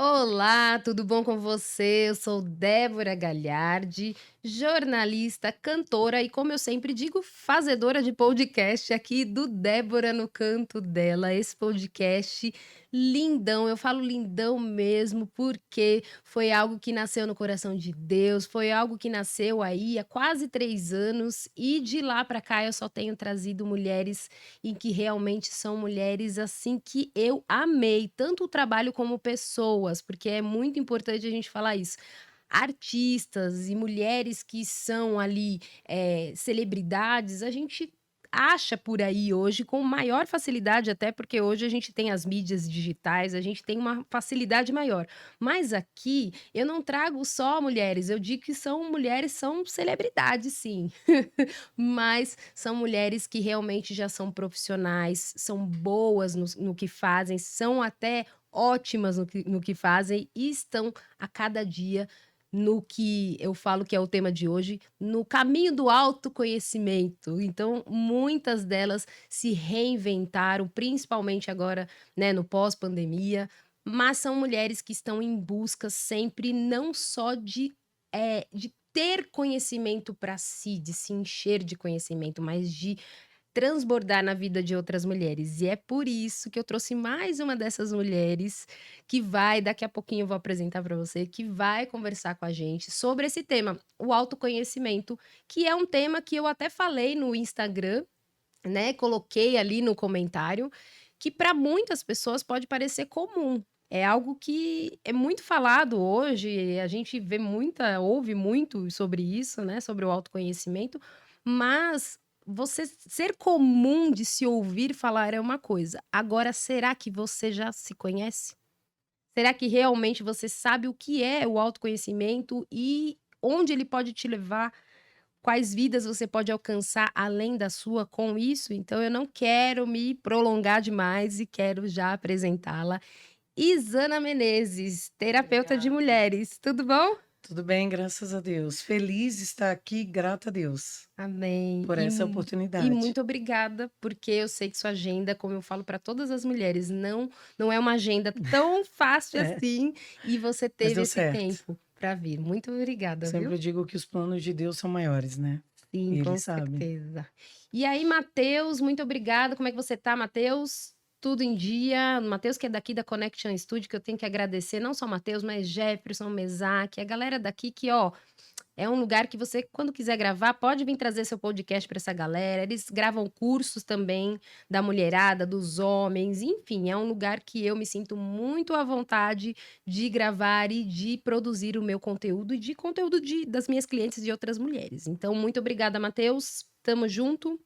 Olá, tudo bom com você? Eu sou Débora Galhardi, jornalista, cantora e, como eu sempre digo, fazedora de podcast aqui do Débora no Canto Dela. Esse podcast lindão, eu falo lindão mesmo, porque foi algo que nasceu no coração de Deus, foi algo que nasceu aí há quase 3 anos e de lá para cá eu só tenho trazido mulheres e que realmente são mulheres assim que eu amei, tanto o trabalho como pessoas, porque é muito importante a gente falar isso. Artistas e mulheres que são ali, celebridades, a gente acha por aí hoje com maior facilidade, até porque hoje a gente tem as mídias digitais, a gente tem uma facilidade maior. Mas aqui eu não trago só mulheres, eu digo que são mulheres, são celebridades sim. Mas são mulheres que realmente já são profissionais, são boas no que fazem, são até ótimas no que fazem e estão a cada dia no que eu falo que é o tema de hoje, no caminho do autoconhecimento. Então, muitas delas se reinventaram, principalmente agora, né, no pós-pandemia, mas são mulheres que estão em busca sempre não só de ter conhecimento para si, de se encher de conhecimento, mas de transbordar na vida de outras mulheres. E é por isso que eu trouxe mais uma dessas mulheres que vai, daqui a pouquinho eu vou apresentar para você, que vai conversar com a gente sobre esse tema, o autoconhecimento, que é um tema que eu até falei no Instagram, né? Coloquei ali no comentário, que para muitas pessoas pode parecer comum. É algo que é muito falado hoje, a gente ouve muito sobre isso, né? Sobre o autoconhecimento, mas você ser comum de se ouvir falar é uma coisa. Agora, será que você já se conhece? Será que realmente você sabe o que é o autoconhecimento e onde ele pode te levar? Quais vidas você pode alcançar além da sua com isso? Então eu não quero me prolongar demais e quero já apresentá-la. Isana Menezes, terapeuta de Obrigada. mulheres, tudo bom? Tudo bem, graças a Deus. Feliz de estar aqui, grata a Deus Amém. por essa E oportunidade. muito obrigada, porque eu sei que sua agenda, como eu falo para todas as mulheres, não é uma agenda tão fácil É, assim, e você mas teve deu esse certo. tempo para vir. Muito obrigada, viu? Sempre digo que os planos de Deus são maiores, né? Sim, E Ele com sabe. certeza. E aí, Matheus, muito obrigada. Como é que você tá, Matheus? Tudo em dia? Matheus, que é daqui da Connection Studio, que eu tenho que agradecer, não só Matheus, mas Jefferson, Mesaque, a galera daqui que, ó, é um lugar que você, quando quiser gravar, pode vir trazer seu podcast para essa galera. Eles gravam cursos também da mulherada, dos homens, enfim, é um lugar que eu me sinto muito à vontade de gravar e de produzir o meu conteúdo e de conteúdo das minhas clientes e de outras mulheres. Então, muito obrigada, Matheus. Tamo junto.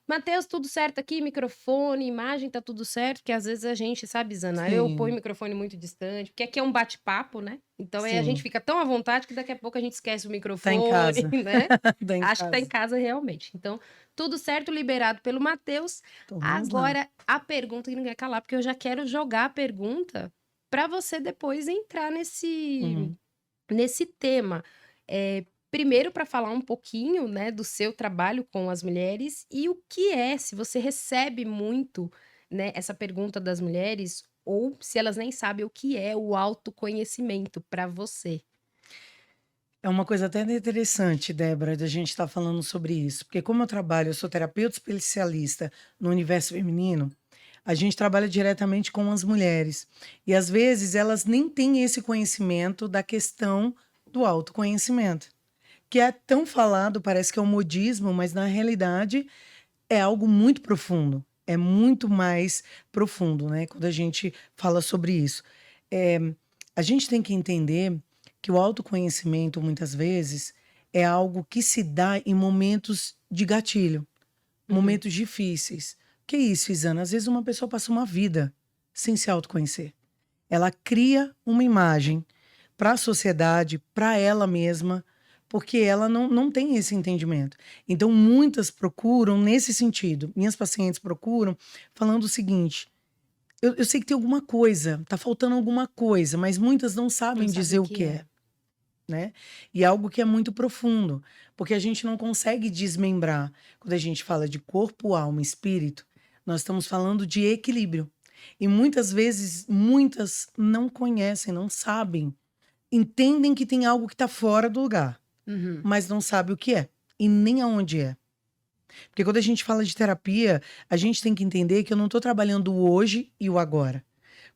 Matheus, tudo certo aqui? Microfone, imagem, tá tudo certo? Porque às vezes a gente, sabe, Zana, eu ponho o Sim, microfone muito distante, porque aqui é um bate-papo, né? Então aí a gente sim. fica tão à vontade que daqui a pouco a gente esquece o Tá em microfone, casa. né? Tá em Acho que tá em casa. casa realmente. Então, tudo certo, liberado pelo Matheus. Então vamos lá. Agora, a pergunta que não quer calar, porque eu já quero jogar a pergunta para você depois entrar nesse Uhum. nesse tema. Primeiro para falar um pouquinho, né, do seu trabalho com as mulheres e o que é, se você recebe muito, né, essa pergunta das mulheres ou se elas nem sabem o que é o autoconhecimento para você. É uma coisa até interessante, Débora, da gente estar falando sobre isso, porque como eu trabalho, eu sou terapeuta especialista no universo feminino, a gente trabalha diretamente com as mulheres. E às vezes elas nem têm esse conhecimento da questão do autoconhecimento, que é tão falado, parece que é um modismo, mas na realidade é algo muito profundo. É muito mais profundo, né? Quando a gente fala sobre isso. É, a gente tem que entender que o autoconhecimento, muitas vezes, é algo que se dá em momentos de gatilho, Uhum. momentos difíceis. Que isso, Isana? Às vezes uma pessoa passa uma vida sem se autoconhecer. Ela cria uma imagem para a sociedade, para ela mesma, porque ela não tem esse entendimento. Então, muitas procuram nesse sentido. Minhas pacientes procuram falando o seguinte: eu sei que tem alguma coisa, tá faltando alguma coisa, mas muitas não Não sabem sabe dizer o o que que é, é. né? E é algo que é muito profundo, porque a gente não consegue desmembrar. Quando a gente fala de corpo, alma e espírito, nós estamos falando de equilíbrio. E muitas vezes, muitas não conhecem, não sabem, entendem que tem algo que está fora do lugar, Uhum. mas não sabe o que é e nem aonde é. Porque quando a gente fala de terapia, a gente tem que entender que eu não estou trabalhando o hoje e o agora.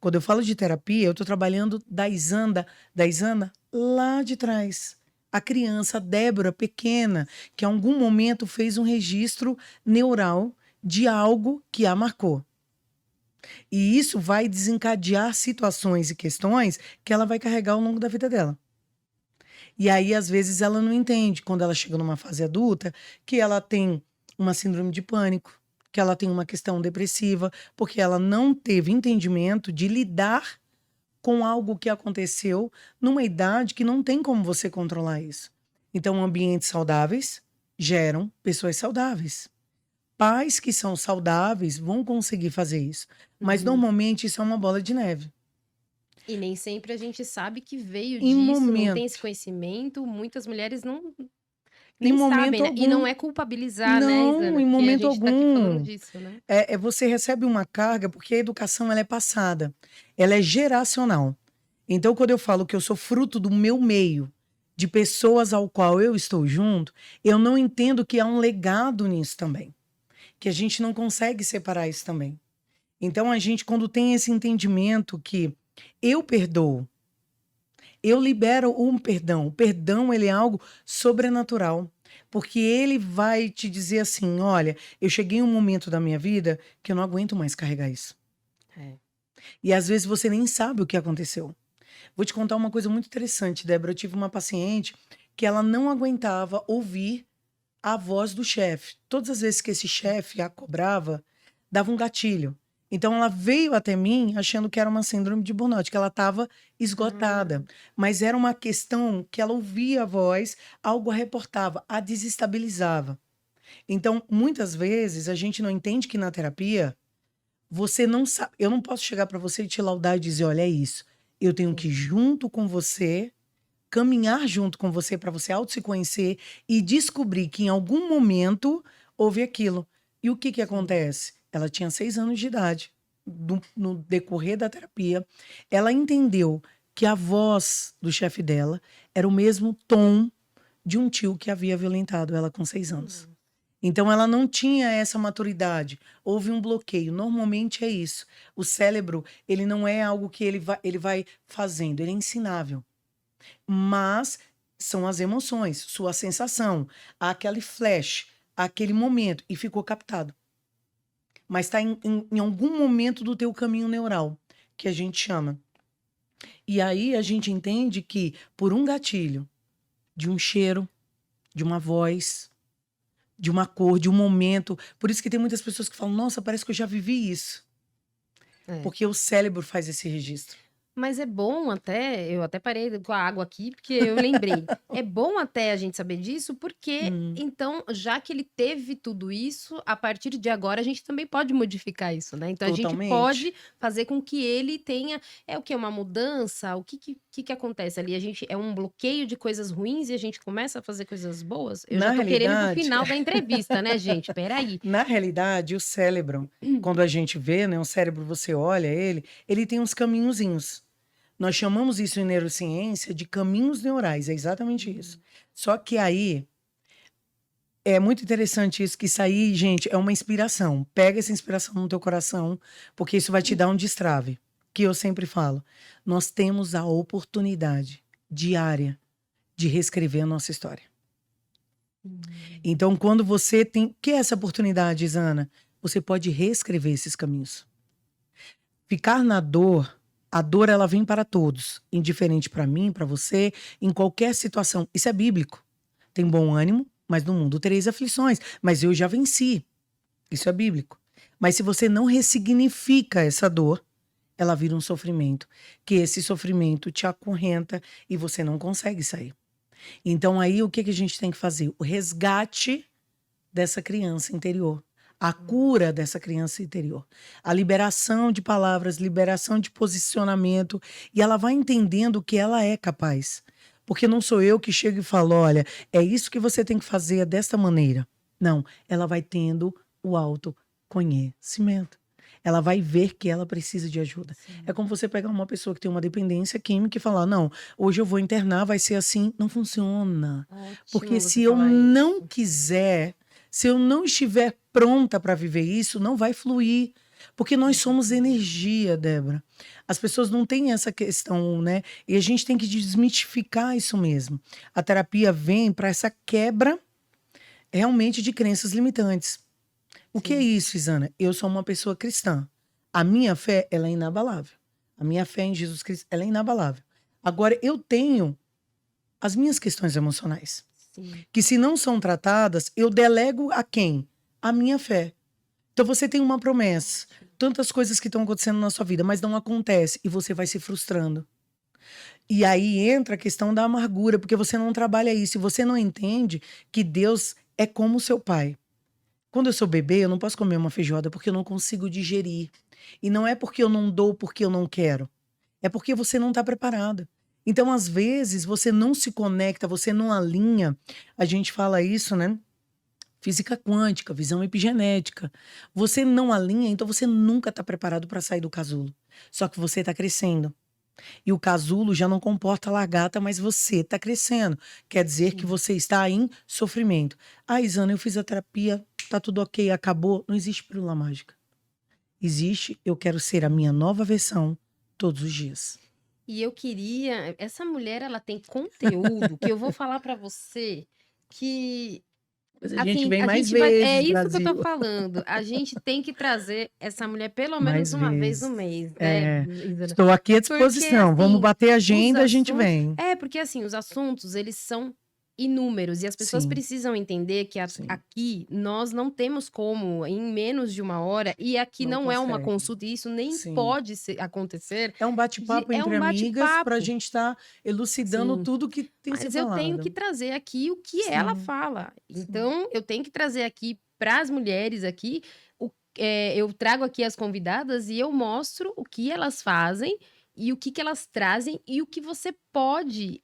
Quando eu falo de terapia, eu estou trabalhando da Isana lá de trás. A criança, a Débora, pequena, que em algum momento fez um registro neural de algo que a marcou. E isso vai desencadear situações e questões que ela vai carregar ao longo da vida dela. E aí, às vezes, ela não entende, quando ela chega numa fase adulta, que ela tem uma síndrome de pânico, que ela tem uma questão depressiva, porque ela não teve entendimento de lidar com algo que aconteceu numa idade que não tem como você controlar isso. Então, ambientes saudáveis geram pessoas saudáveis. Pais que são saudáveis vão conseguir fazer isso. Mas, Uhum. normalmente, isso é uma bola de neve. E nem sempre a gente sabe que veio Em disso, não tem esse momento, conhecimento, muitas mulheres não em nem sabem, momento né. E não algum, é culpabilizar, né, não, Isana, em porque a momento gente tá aqui falando algum. disso, né. Você recebe uma carga, porque a educação ela é passada, ela é geracional. Então, quando eu falo que eu sou fruto do meu meio, de pessoas ao qual eu estou junto, eu não entendo que há um legado nisso também, que a gente não consegue separar isso também. Então, a gente, quando tem esse entendimento que eu perdoo, eu libero um perdão. O perdão, ele é algo sobrenatural. Porque ele vai te dizer assim: olha, eu cheguei em um momento da minha vida que eu não aguento mais carregar isso. É. E às vezes você nem sabe o que aconteceu. Vou te contar uma coisa muito interessante, Débora. Eu tive uma paciente que ela não aguentava ouvir a voz do chefe. Todas as vezes que esse chefe a cobrava, dava um gatilho. Então ela veio até mim achando que era uma síndrome de burnout, que ela estava esgotada. Ah. Mas era uma questão que ela ouvia a voz, algo a reportava, a desestabilizava. Então, muitas vezes, a gente não entende que na terapia, você não sabe. Eu não posso chegar para você e te laudar e dizer: olha, é isso. Eu tenho Sim. que ir junto com você, caminhar junto com você para você auto se conhecer e descobrir que em algum momento houve aquilo. E o que que Sim. acontece? Ela tinha 6 anos de idade. No decorrer da terapia, ela entendeu que a voz do chefe dela era o mesmo tom de um tio que havia violentado ela com 6 anos. Hum. Então ela não tinha essa maturidade. Houve um bloqueio. Normalmente é isso. O cérebro, ele não é algo que ele vai fazendo, ele é ensinável. Mas são as emoções, sua sensação, aquele flash, aquele momento, e ficou captado. Mas está em algum momento do teu caminho neural, que a gente chama. E aí a gente entende que por um gatilho, de um cheiro, de uma voz, de uma cor, de um momento. Por isso que tem muitas pessoas que falam: nossa, parece que eu já vivi isso. É. Porque o cérebro faz esse registro. Mas é bom até eu até parei com a água aqui, porque eu lembrei. É bom até a gente saber disso, porque Hum, então, já que ele teve tudo isso, a partir de agora a gente também pode modificar isso, né. Então a gente totalmente. pode fazer com que ele tenha o que uma mudança? O que acontece ali? A gente é um bloqueio de coisas ruins e a gente começa a fazer coisas boas? Eu já Na tô querendo ir para o realidade, final da entrevista, né, gente, espera aí. na realidade, o cérebro, quando a gente vê, né, o cérebro, você olha ele tem uns caminhozinhos. Nós chamamos isso em neurociência de caminhos neurais, é exatamente isso. Uhum. Só que aí é muito interessante isso, que isso aí, gente, é uma inspiração. Pega essa inspiração no teu coração, porque isso vai te dar um destrave. Que eu sempre falo, nós temos a oportunidade diária de reescrever a nossa história. Hum. Então, quando você tem. Que é essa oportunidade, Isana? Você pode reescrever esses caminhos. Ficar na dor, a dor ela vem para todos, indiferente para mim, para você, em qualquer situação. Isso é bíblico. Tem bom ânimo, mas no mundo tereis aflições. Mas eu já venci. Isso é bíblico. Mas se você não ressignifica essa dor, ela vira um sofrimento. Que esse sofrimento te acorrenta e você não consegue sair. Então aí o que que a gente tem que fazer? O resgate dessa criança interior. A cura dessa criança interior. A liberação de palavras, liberação de posicionamento. E ela vai entendendo que ela é capaz. Porque não sou eu que chego e falo: olha, é isso que você tem que fazer desta maneira. Não, ela vai tendo o autoconhecimento. ela vai ver que ela precisa de ajuda. É Sim. como você pegar uma pessoa que tem uma dependência química e falar, não, hoje eu vou internar, vai ser assim. Não funciona. Porque Ótimo você se eu falar não isso. quiser, se eu não estiver pronta para viver isso, não vai fluir. Porque nós somos Exatamente. energia, Débora. As pessoas não têm essa questão, né? E a gente tem que desmistificar isso mesmo. A terapia vem para essa quebra realmente de crenças limitantes. O que é Sim. isso, Isana? Eu sou uma pessoa cristã. A minha fé, ela é inabalável. A minha fé em Jesus Cristo, ela é inabalável. Agora, eu tenho as minhas questões emocionais, Sim. que se não são tratadas, eu delego a quem? A minha fé. Então você tem uma promessa, Ótimo. tantas coisas que estão acontecendo na sua vida, mas não acontece e você vai se frustrando. E aí entra a questão da amargura, porque você não trabalha isso, e você não entende que Deus é como o seu pai. Quando eu sou bebê, eu não posso comer uma feijoada porque eu não consigo digerir. E não é porque eu não dou porque eu não quero. É porque você não está preparado. Então, às vezes, você não se conecta, você não alinha. A gente fala isso, né? Física quântica, visão epigenética. Você não alinha, então você nunca está preparado para sair do casulo. Só que você está crescendo. E o casulo já não comporta lagarta, mas você está crescendo. Quer dizer que Sim. você está em sofrimento. Ah, Isana, eu fiz a terapia, tá tudo ok, acabou. Não existe pílula mágica. Existe, eu quero ser a minha nova versão todos os dias. E eu queria essa mulher ela tem conteúdo que eu vou falar pra você que, Mas a gente assim, vem a mais gente vai é vezes, isso que eu tô Brasil. falando, a gente tem que trazer essa mulher pelo menos Mais uma vez no vezes. mês, né, É, Isana. estou aqui à Porque, disposição. Vamos assim, bater a os agenda, a gente assuntos vem. porque, assim, os assuntos eles são inúmeros e as pessoas Sim, precisam entender que a sim. aqui nós não temos como em menos de uma hora e aqui Não não é uma consegue. consulta e isso nem Sim. pode acontecer É um bate-papo é entre um amigas para a bate-papo. gente estar elucidando Sim. tudo que tem que ser Mas eu tenho que falado. trazer aqui o que ela Sim, fala. sim. Então, eu tenho que trazer aqui para as mulheres aqui, eu trago aqui as convidadas e eu mostro o que elas fazem e o que que elas trazem e o que você pode,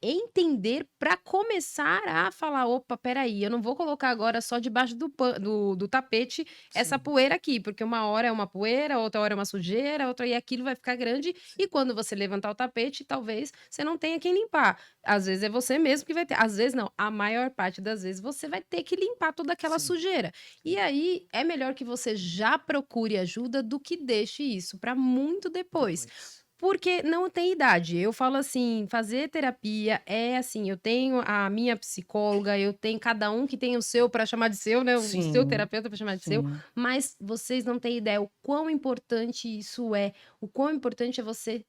entender para começar a falar: "Opa, espera aí, eu não vou colocar agora só debaixo do tapete essa Sim, poeira aqui, porque uma hora é uma poeira, outra hora é uma sujeira, outra e aquilo vai ficar grande, sim, e quando você levantar o tapete, talvez você não tenha quem limpar. Às vezes é você mesmo que vai ter às vezes não, a maior parte das vezes você vai ter que limpar toda aquela sim, sujeira. E sim. aí, é melhor que você já procure ajuda do que deixe isso para muito depois. Depois. Porque não tem idade. Eu falo assim, fazer terapia é assim, eu tenho a minha psicóloga, eu tenho cada um que tem o seu para chamar de seu, né, o seu Sim, terapeuta para chamar de seu, sim. mas vocês não têm ideia o quão importante isso é, o quão importante é você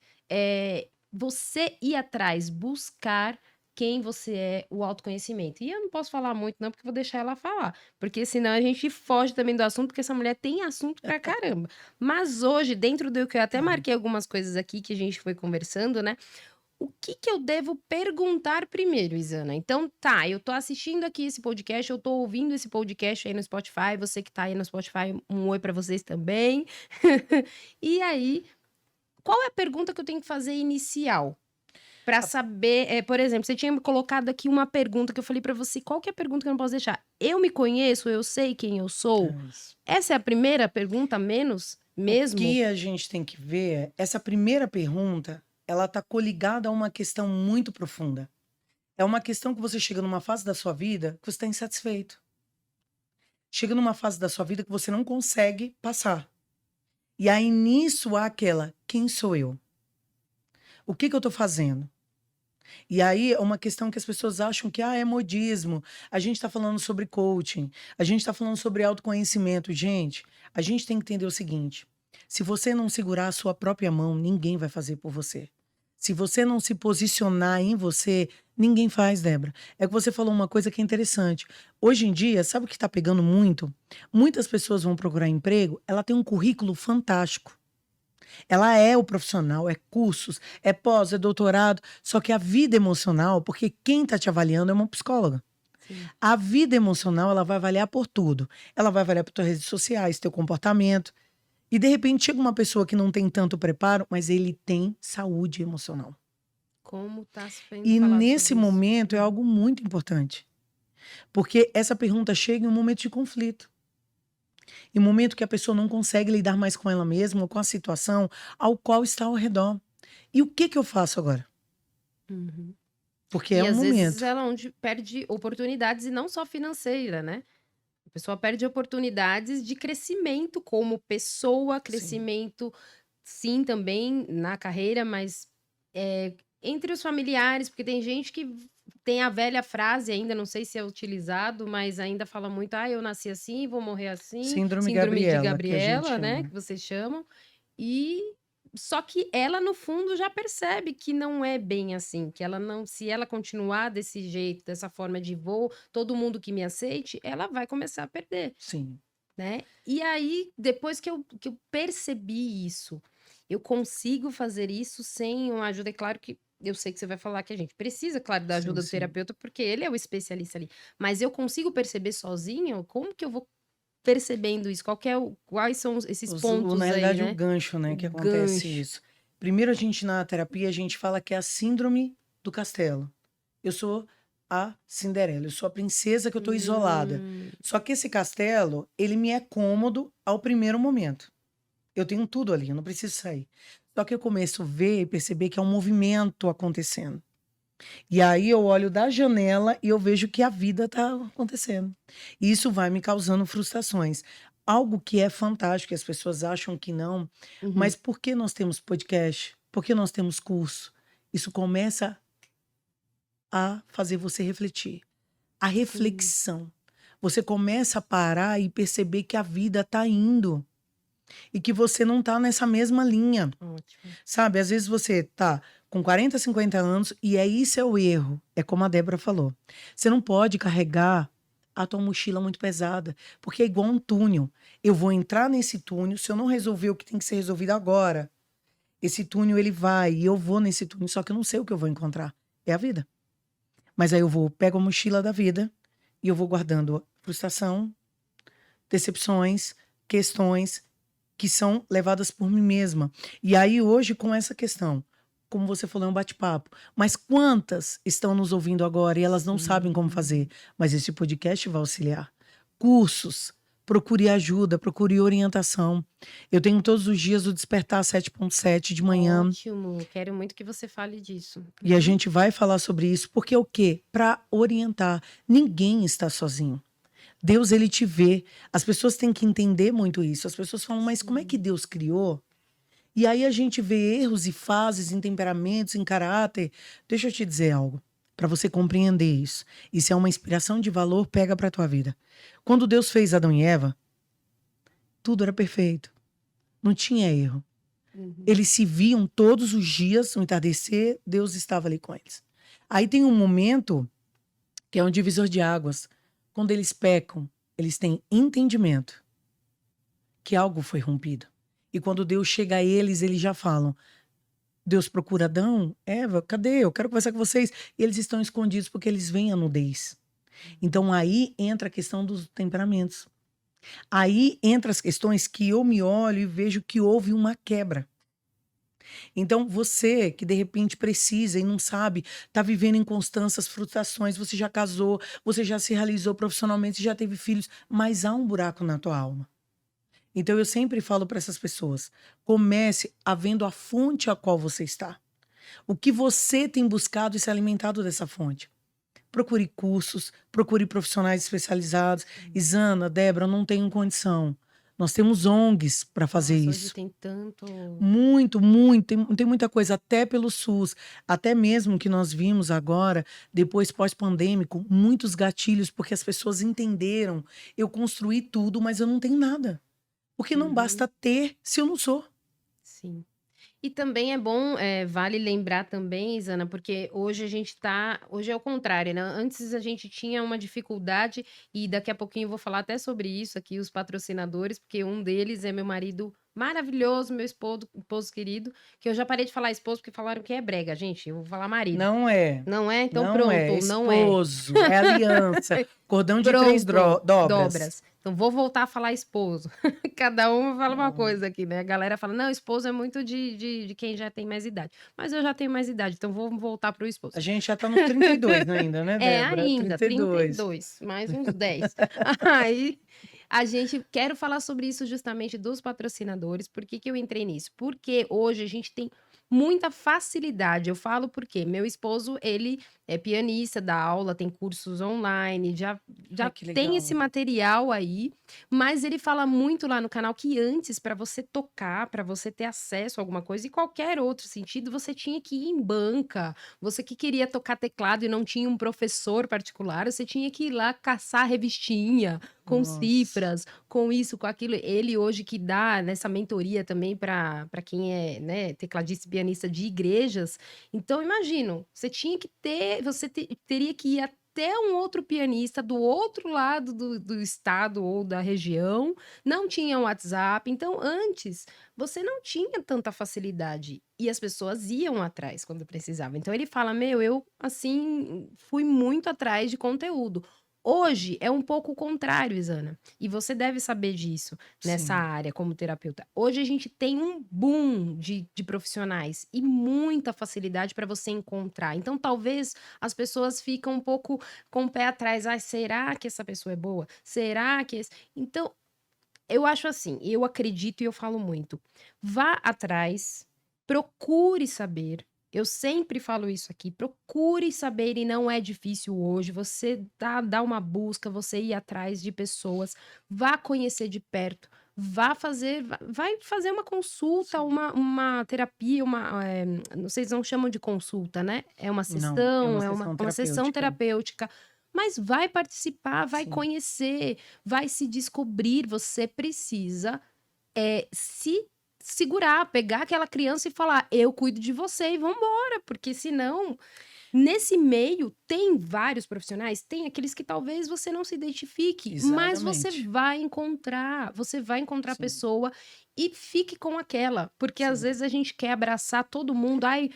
ir atrás, buscar quem você é, o autoconhecimento. E eu não posso falar muito não, porque eu vou deixar ela falar, porque senão a gente foge também do assunto, porque essa mulher tem assunto pra caramba. Mas hoje, dentro do que eu até Tá. marquei algumas coisas aqui que a gente foi conversando, né, o que que eu devo perguntar primeiro, Isana? Então tá, eu tô assistindo aqui esse podcast, eu tô ouvindo esse podcast aí no Spotify, você que tá aí no Spotify, um oi pra vocês também. E aí, qual é a pergunta que eu tenho que fazer inicial? Pra A- saber, por exemplo, você tinha me colocado aqui uma pergunta que eu falei pra você, qual que é a pergunta que eu não posso deixar? Eu me conheço, eu sei quem eu sou? é isso. Essa é a primeira pergunta menos O mesmo? que a gente tem que ver, essa primeira pergunta, ela está coligada a uma questão muito profunda. É uma questão que você chega numa fase da sua vida que você está insatisfeito. Chega numa fase da sua vida que você não consegue passar. E aí nisso há aquela, quem sou eu? O que que eu estou fazendo? E aí é uma questão que as pessoas acham que é modismo. A gente está falando sobre coaching, a gente está falando sobre autoconhecimento. Gente, a gente tem que entender o seguinte: se você não segurar a sua própria mão, ninguém vai fazer por você. Se você não se posicionar em você, ninguém faz, Débora. É que você falou uma coisa que é interessante. Hoje em dia, sabe o que está pegando muito? Muitas pessoas vão procurar emprego, ela tem um currículo fantástico. Ela é o profissional, é cursos, é pós, é doutorado, só que a vida emocional, porque quem está te avaliando é uma psicóloga. Sim. A vida emocional, ela vai avaliar por tudo. Ela vai avaliar por tuas redes sociais, teu comportamento. E de repente chega uma pessoa que não tem tanto preparo, mas ele tem saúde emocional. Como tá sendo E falado nesse sobre isso? momento é Uhum. algo muito importante, porque essa pergunta chega em um momento de conflito. Em momento que a pessoa não consegue lidar mais com ela mesma ou com a situação ao qual está ao redor. E o que que eu faço agora? Uhum. Porque é E um às vezes momento. ela onde perde oportunidades e não só financeira, né? A pessoa perde oportunidades de crescimento como pessoa, Sim, crescimento, sim, também na carreira, mas entre os familiares, porque tem gente que tem a velha frase ainda, não sei se é utilizado, mas ainda fala muito: "Ah, eu nasci assim, vou morrer assim", síndrome síndrome de Gabriela, que a gente Gabriela, né, que chama. vocês chamam. E só que ela no fundo já percebe que não é bem assim, que ela não, se ela continuar desse jeito, dessa forma de vou todo mundo que me aceite, ela vai começar a perder, Sim, né. E aí, depois que eu percebi isso, eu consigo fazer isso sem uma ajuda, é claro que eu sei que você vai falar que a gente precisa, claro, da sim, ajuda do sim. terapeuta, porque ele é o especialista ali, mas eu consigo perceber sozinho? Como que eu vou percebendo isso? Quais são esses Na pontos aí, realidade, o né? gancho, O né, que acontece gancho. isso. Primeiro, a gente na terapia, a gente fala que é a síndrome do castelo. Eu sou a Cinderela, eu sou a princesa que eu tô isolada. Hum, Só que esse castelo, ele me é cômodo ao primeiro momento. Eu tenho tudo ali, eu não preciso sair. Só que eu começo a ver e perceber que é um movimento acontecendo. E aí eu olho da janela e eu vejo que a vida está acontecendo. E isso vai me causando frustrações. Algo que é fantástico, as pessoas acham que não, uhum, mas por que nós temos podcast? Por que nós temos curso? Isso começa a fazer você refletir. A sim, reflexão. Você começa a parar e perceber que a vida está indo e que você não está nessa mesma linha. ótimo. Sabe, às vezes você tá com 40, 50 anos e é isso é o erro. É como a Débora falou. Você não pode carregar a tua mochila muito pesada, porque é igual um túnel. Eu vou entrar nesse túnel, se eu não resolver o que tem que ser resolvido agora, esse túnel ele vai e eu vou nesse túnel, só que eu não sei o que eu vou encontrar. É a vida. Mas aí eu vou, pego a mochila da vida e eu vou guardando frustração, decepções, questões que são levadas por mim mesma. E aí, hoje, com essa questão, como você falou, é um bate-papo. Mas quantas estão nos ouvindo agora e elas não sabem como fazer? Sim, Mas esse podcast vai auxiliar. Cursos. Procure ajuda, procure orientação. Eu tenho todos os dias o Despertar 7.7 de manhã. ótimo. Quero muito que você fale disso. E a Uhum, gente vai falar sobre isso, porque o quê? Para orientar. Ninguém está sozinho. Deus, ele te vê. As pessoas têm que entender muito isso. As pessoas falam, mas como é que sim. Deus criou? E aí a gente vê erros e fases em temperamentos, em caráter. Deixa eu te dizer algo, para você compreender isso. Isso é uma inspiração de valor, pega para tua vida. Quando Deus fez Adão e Eva, tudo era perfeito, não tinha erro. Uhum, Eles se viam todos os dias, no entardecer, Deus estava ali com eles. Aí tem um momento que é um divisor de águas. Quando eles pecam, eles têm entendimento que algo foi rompido. E quando Deus chega a eles, eles já falam: Deus procura Adão, Eva, cadê? Eu quero conversar com vocês. E eles estão escondidos porque eles veem a nudez. Então aí entra a questão dos temperamentos. Aí entra as questões que eu me olho e vejo que houve uma quebra. Então você que de repente precisa e não sabe, está vivendo inconstâncias, frustrações, você já casou, você já se realizou profissionalmente, já teve filhos, mas há um buraco na tua alma. Então eu sempre falo para essas pessoas: comece a vendo a fonte a qual você está. O que você tem buscado e se alimentado dessa fonte? Procure cursos, procure profissionais especializados. sim. Isana, Débora, eu não tenho condição. Nós temos ONGs para fazer Nossa, hoje isso. tem tanto. Muito, muito. Tem muita coisa, até pelo SUS. Até mesmo que nós vimos agora, depois pós-pandêmico, muitos gatilhos, porque as pessoas entenderam. Eu construí tudo, mas eu não tenho nada. Porque não Uhum, basta ter se eu não sou. sim. E também é bom, vale lembrar também, Isana, porque hoje a gente hoje é o contrário, né, antes a gente tinha uma dificuldade, e daqui a pouquinho eu vou falar até sobre isso aqui, os patrocinadores, porque um deles é meu marido maravilhoso, meu esposo querido, que eu já parei de falar esposo, porque falaram que é brega, gente, eu vou falar marido. Não é. Não é? Então Não é. pronto, não é. Esposo. É aliança. Cordão de três Pronto, dobras. dobras. Então vou voltar a falar esposo. Cada um fala uma Hum. coisa aqui, né, a galera fala: "Não, esposo é muito de quem já tem mais idade", mas eu já tenho mais idade, então vamos voltar para o esposo. A gente já tá nos 32 ainda, né, É, Débora? ainda, 32. 32, mais uns 10. Aí A gente quero falar sobre isso justamente dos patrocinadores. Por que que eu entrei nisso? Porque hoje a gente tem muita facilidade. Eu falo porque meu esposo, ele é pianista, dá aula, tem cursos online, Ai, já que tem esse legal. material aí, mas ele fala muito lá no canal que antes, para você tocar, para você ter acesso a alguma coisa, e qualquer outro sentido, você tinha que ir em banca. Você que queria tocar teclado e não tinha um professor particular, você tinha que ir lá caçar revistinha, com Nossa, cifras, com isso, com aquilo. Ele hoje que dá nessa mentoria também para quem é, né, tecladista e pianista de igrejas. Então, imagino, você tinha que ter, teria que ir até um outro pianista do outro lado do estado ou da região, não tinha WhatsApp. Então, antes, você não tinha tanta facilidade. E as pessoas iam atrás quando precisava. Então ele fala: Meu, eu assim fui muito atrás de conteúdo. Hoje é um pouco o contrário, Isana, e você deve saber disso nessa sim. área como terapeuta. Hoje a gente tem um boom de profissionais e muita facilidade para você encontrar. Então, talvez as pessoas ficam um pouco com o pé atrás. Ai, será que essa pessoa é boa? Será que esse... Então, eu acho assim, eu acredito e eu falo muito. Vá atrás, procure saber. Eu sempre falo isso aqui, procure saber e não é difícil hoje. Você dá uma busca, você ir atrás de pessoas, vá conhecer de perto, vá fazer, vai fazer uma consulta, Sim. uma terapia, vocês não chamam de consulta, né? É uma Não, é uma sessão, sessão uma sessão terapêutica. terapêutica. Mas vai participar, vai Sim. conhecer, vai se descobrir. Você precisa se segurar, pegar aquela criança e falar: "Eu cuido de você e vamos embora", porque senão nesse meio tem vários profissionais, tem aqueles que talvez você não se identifique, mas Exatamente. você vai encontrar a Sim, pessoa e fique com aquela, porque às sim. vezes a gente quer abraçar todo mundo: "Ai,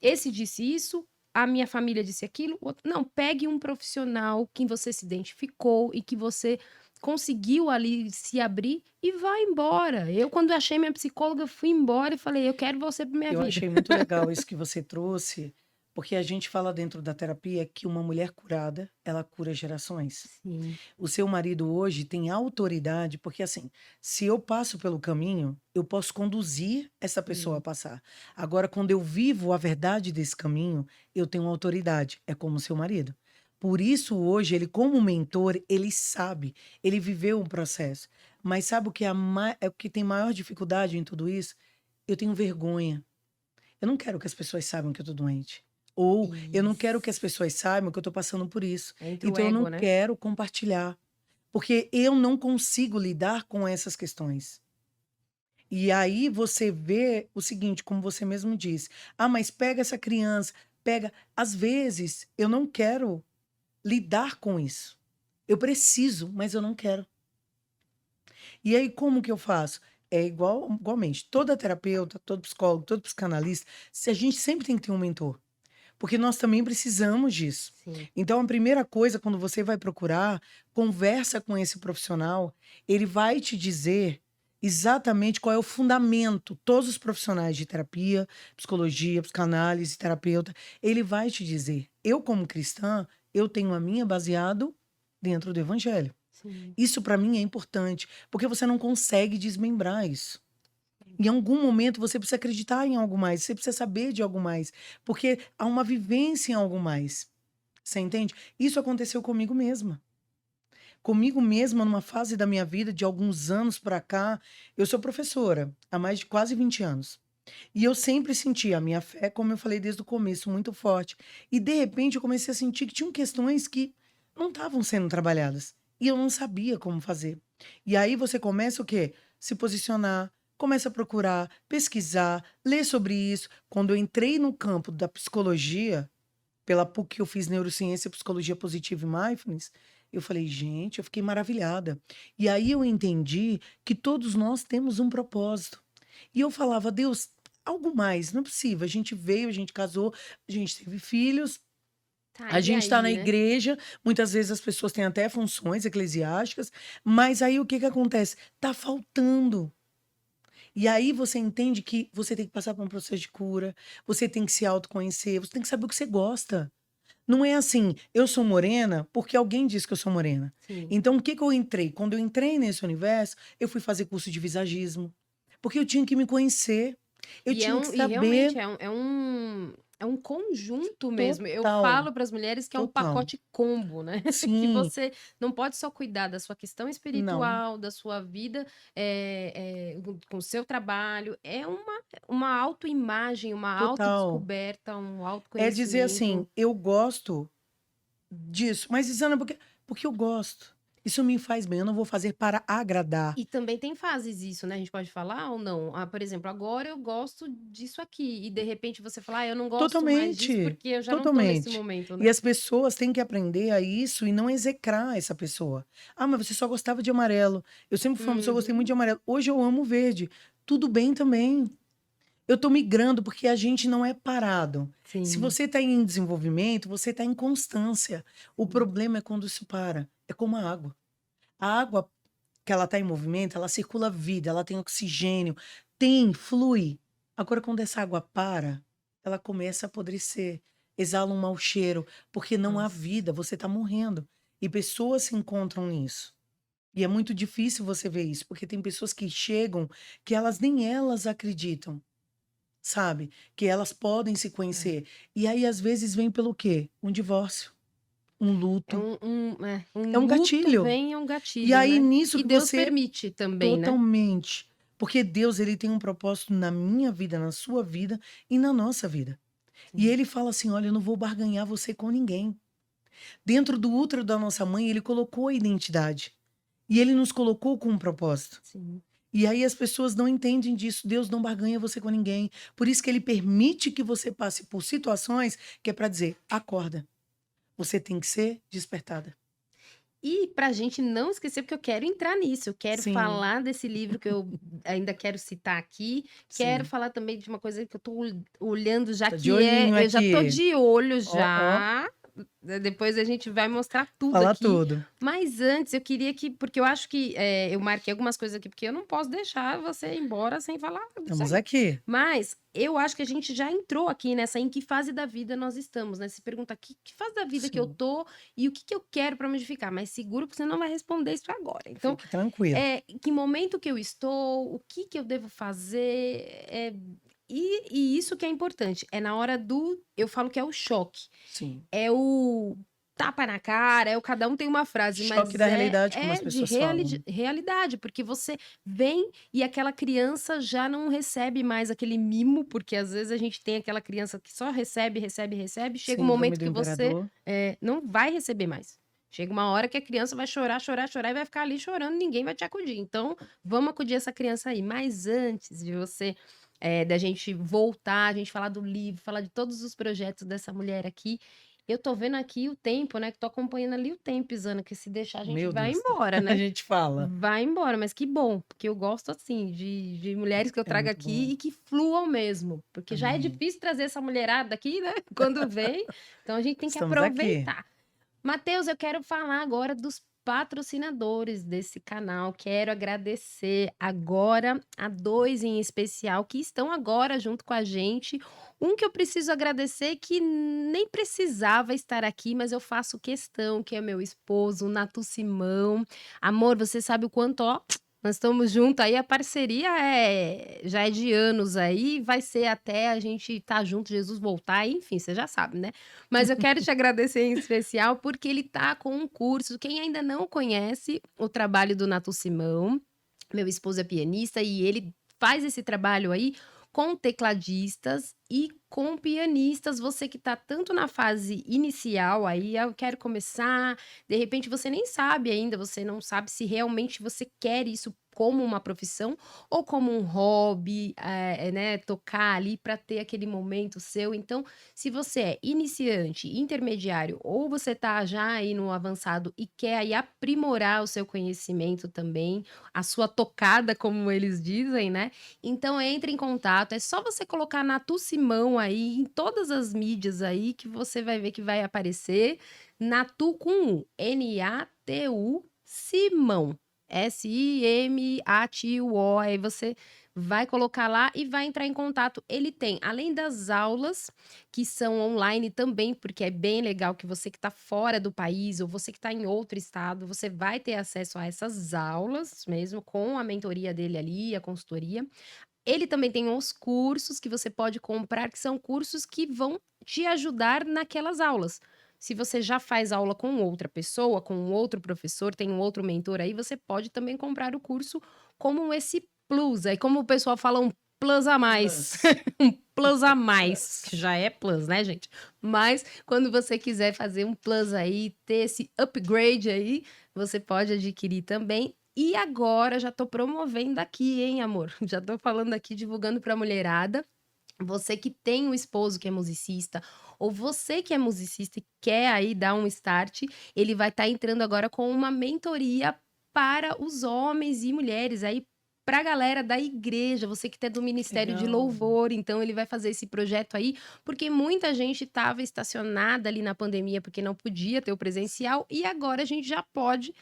esse disse isso, a minha família disse aquilo", o outro não, pegue um profissional que você se identificou e que você conseguiu ali se abrir e vai embora. Eu quando achei minha psicóloga, eu fui embora e falei: "Eu quero você para minha Eu vida". achei muito legal isso que você trouxe, porque a gente fala dentro da terapia que uma mulher curada, ela cura gerações. Sim. O seu marido hoje tem autoridade, porque assim, se eu passo pelo caminho, eu posso conduzir essa pessoa a Sim. passar. Agora, quando eu vivo a verdade desse caminho, eu tenho autoridade. É como o seu marido. Por isso, hoje, ele, como mentor, ele sabe, ele viveu um processo. Mas sabe o que é o que tem maior dificuldade em tudo isso? Eu tenho vergonha. Eu não quero que as pessoas saibam que eu tô doente. Ou eu não quero que as Isso. pessoas saibam que eu tô passando por isso. Entra o Então eu não ego, né. quero compartilhar, porque eu não consigo lidar com essas questões. E aí você vê o seguinte, como você mesmo disse: "Ah, mas pega essa criança, pega". Às vezes eu não quero lidar com isso. Eu preciso, mas eu não quero. E aí como que eu faço? É igualmente, toda terapeuta, todo psicólogo, todo psicanalista, se a gente sempre tem que ter um mentor. Porque nós também precisamos disso. Sim. Então, a primeira coisa, quando você vai procurar, conversa com esse profissional, ele vai te dizer exatamente qual é o fundamento. Todos os profissionais de terapia, psicologia, psicanálise, terapeuta, ele vai te dizer. Eu, como cristã, eu tenho a minha baseado dentro do evangelho. Sim. Isso para mim é importante, porque você não consegue desmembrar isso. Em algum momento você precisa acreditar em algo mais, você precisa saber de algo mais, porque há uma vivência em algo mais. Você entende? Isso aconteceu comigo mesma. Comigo mesma, numa fase da minha vida, de alguns anos para cá, eu sou professora há mais de quase 20 anos. E eu sempre senti a minha fé, como eu falei desde o começo, muito forte. E de repente eu comecei a sentir que tinham questões que não estavam sendo trabalhadas. E eu não sabia como fazer. E aí você começa o quê? Se posicionar, começa a procurar, pesquisar, ler sobre isso. Quando eu entrei no campo da psicologia, pela PUC eu fiz neurociência, psicologia positiva e mindfulness, eu falei, gente, eu fiquei maravilhada. E aí eu entendi que todos nós temos um propósito. E eu falava, Deus, algo mais, não é possível. A gente veio, a gente casou, a gente teve filhos, Tá, a e gente está aí, na né? igreja, muitas vezes as pessoas têm até funções eclesiásticas, mas aí o que que acontece? Tá faltando. E aí você entende que você tem que passar por um processo de cura, você tem que se autoconhecer, você tem que saber o que você gosta. Não é assim, eu sou morena porque alguém disse que eu sou morena. Sim. Então, o que que eu entrei? Quando eu entrei nesse universo, eu fui fazer curso de visagismo, porque eu tinha que me conhecer, eu E tinha que realmente saber é um conjunto mesmo. Eu total, falo para as mulheres que é um total. pacote combo, né, que Sim, você não pode só cuidar da sua questão não, espiritual, da sua vida, com o seu trabalho, é uma autoimagem, uma total. autodescoberta, um É dizer autoconhecimento. assim, eu gosto disso, mas Isana, porque eu gosto. Isso me faz bem, eu não vou fazer para agradar. E também tem fases isso, né, a gente pode falar ou não? Ah, por exemplo, agora eu gosto disso aqui, e de repente você fala: "Ah, eu não gosto mais disso Totalmente, porque eu já não tô nesse totalmente. momento", E né. as pessoas têm que aprender a isso e não execrar essa pessoa. "Ah, mas você só gostava de amarelo". Eu sempre fui uma pessoa que gostei muito Uhum. de amarelo. Hoje eu amo verde. Tudo bem também. Eu tô migrando, porque a gente não é parado. Se Sim, você tá em desenvolvimento, você tá em constância. O sim. problema é quando isso para. É como a água. A água que ela tá em movimento, ela circula vida, ela tem oxigênio, flui. Agora, quando essa água para, ela começa a apodrecer, exala um mau cheiro, porque não há Nossa. vida, você está morrendo. E pessoas se encontram nisso. E é muito difícil você ver isso, porque tem pessoas que chegam que elas nem elas acreditam, sabe? Que elas podem se É. conhecer. E aí, às vezes, vem pelo quê? Um divórcio, um É luto. um É um luto gatilho. vem é um E gatilho, aí, né. nisso E que Deus você permite também, né. totalmente. Porque Deus, ele tem um propósito na minha vida, na sua vida e na nossa vida. E Sim, ele fala assim: "Olha, eu não vou barganhar você com ninguém". Dentro do útero da nossa mãe, ele colocou a identidade. E ele nos colocou com um propósito. sim. E aí as pessoas não entendem disso. Deus não barganha você com ninguém. Por isso que ele permite que você passe por situações que é para dizer: "Acorda, você tem que ser despertada". E pra gente não esquecer, porque eu quero entrar nisso, eu quero Sim, falar desse livro que eu ainda quero citar aqui, quero sim. falar também de uma coisa que eu tô olhando já Tá de que olhinho eu já tô aqui. de olho Ó, ó, já, depois a gente vai mostrar tudo fala aqui, tudo. mas antes eu queria que porque eu acho que, eu marquei algumas coisas aqui, porque eu não posso deixar você ir embora sem falar disso Estamos aí. aqui. Mas eu acho que a gente já entrou aqui nessa em que fase da vida nós estamos, né, se pergunta: "Que fase da vida que eu Sim. tô e o que que eu quero para modificar?", mas seguro que você não vai responder isso agora. Então, Fique tranquila. em que momento que eu estou, o que que eu devo fazer, e isso que é importante, é na hora do eu falo que é o choque, Sim. é o tapa na cara, é o cada um tem uma frase, Choque mas da é realidade, como as é de pessoas falam. realidade, porque você vem e aquela criança já não recebe mais aquele mimo, porque às vezes a gente tem aquela criança que só recebe, recebe, recebe, chega um Síndrome momento do que você, imperador. não vai receber mais. Chega uma hora que a criança vai chorar, chorar, chorar e vai ficar ali chorando, ninguém vai te acudir. Então, vamos acudir essa criança aí. Mas antes de você, da gente voltar, a gente falar do livro, falar de todos os projetos dessa mulher aqui, eu tô vendo aqui o tempo, né, que tô acompanhando ali o tempo, Isana, que se deixar a gente Meu vai Deus, embora, a né. gente fala. Vai embora, mas que bom, porque eu gosto assim de mulheres que eu É trago muito bom. aqui e que fluam mesmo, porque já é Amém. difícil trazer essa mulherada aqui, né, quando vem, então a gente tem que Estamos aqui. aproveitar. Matheus, eu quero falar agora dos patrocinadores desse canal. Quero agradecer agora a 2 em especial que estão agora junto com a gente. Um que eu preciso agradecer que nem precisava estar aqui, mas eu faço questão, que é meu esposo, Nato Simão. Amor, você sabe o quanto, ó, nós estamos juntos aí, a parceria já é de anos aí, vai ser até a gente estar junto, Jesus voltar, enfim, você já sabe, né. Mas eu quero te agradecer em especial, porque ele tá com um curso quem ainda não conhece o trabalho do Nato Simão, meu esposo é pianista e ele faz esse trabalho aí com tecladistas e com pianistas. Você que tá tanto na fase inicial aí, "Ah, eu quero começar", de repente você nem sabe ainda, você não sabe se realmente você quer isso como uma profissão ou como um hobby, né, tocar ali para ter aquele momento seu. Então, se você é iniciante, intermediário ou você tá já aí no avançado e quer aí aprimorar o seu conhecimento também, a sua tocada, como eles dizem, né, então entre em contato, é só você colocar Natu Simão aí em todas as mídias aí que você vai ver que vai aparecer, Natu com U, Natu Simão, Simatuo, aí você vai colocar lá e vai entrar em contato. Ele tem, além das aulas, que são online também, porque é bem legal que você que está fora do país ou você que está em outro estado, você vai ter acesso a essas aulas mesmo, com a mentoria dele ali, a consultoria. Ele também tem uns cursos que você pode comprar, que são cursos que vão te ajudar naquelas aulas. Se você já faz aula com outra pessoa, com um outro professor, tem um outro mentor aí, você pode também comprar o curso como esse plus. Aí, como o pessoal fala, um plus a mais. Plus. Um plus a mais, Plus. que já é plus, né, gente? Mas quando você quiser fazer um plus aí, ter esse upgrade aí, você pode adquirir também. E agora já tô promovendo aqui, hein, amor? Já tô falando aqui, divulgando pra mulherada. Você que tem um esposo que é musicista, ou você que é musicista e quer aí dar um start, ele vai estar entrando agora com uma mentoria para os homens e mulheres aí, para a galera da igreja, você que é do Ministério de Legal. Louvor, então ele vai fazer esse projeto aí, porque muita gente estava estacionada ali na pandemia porque não podia ter o presencial e agora a gente já pode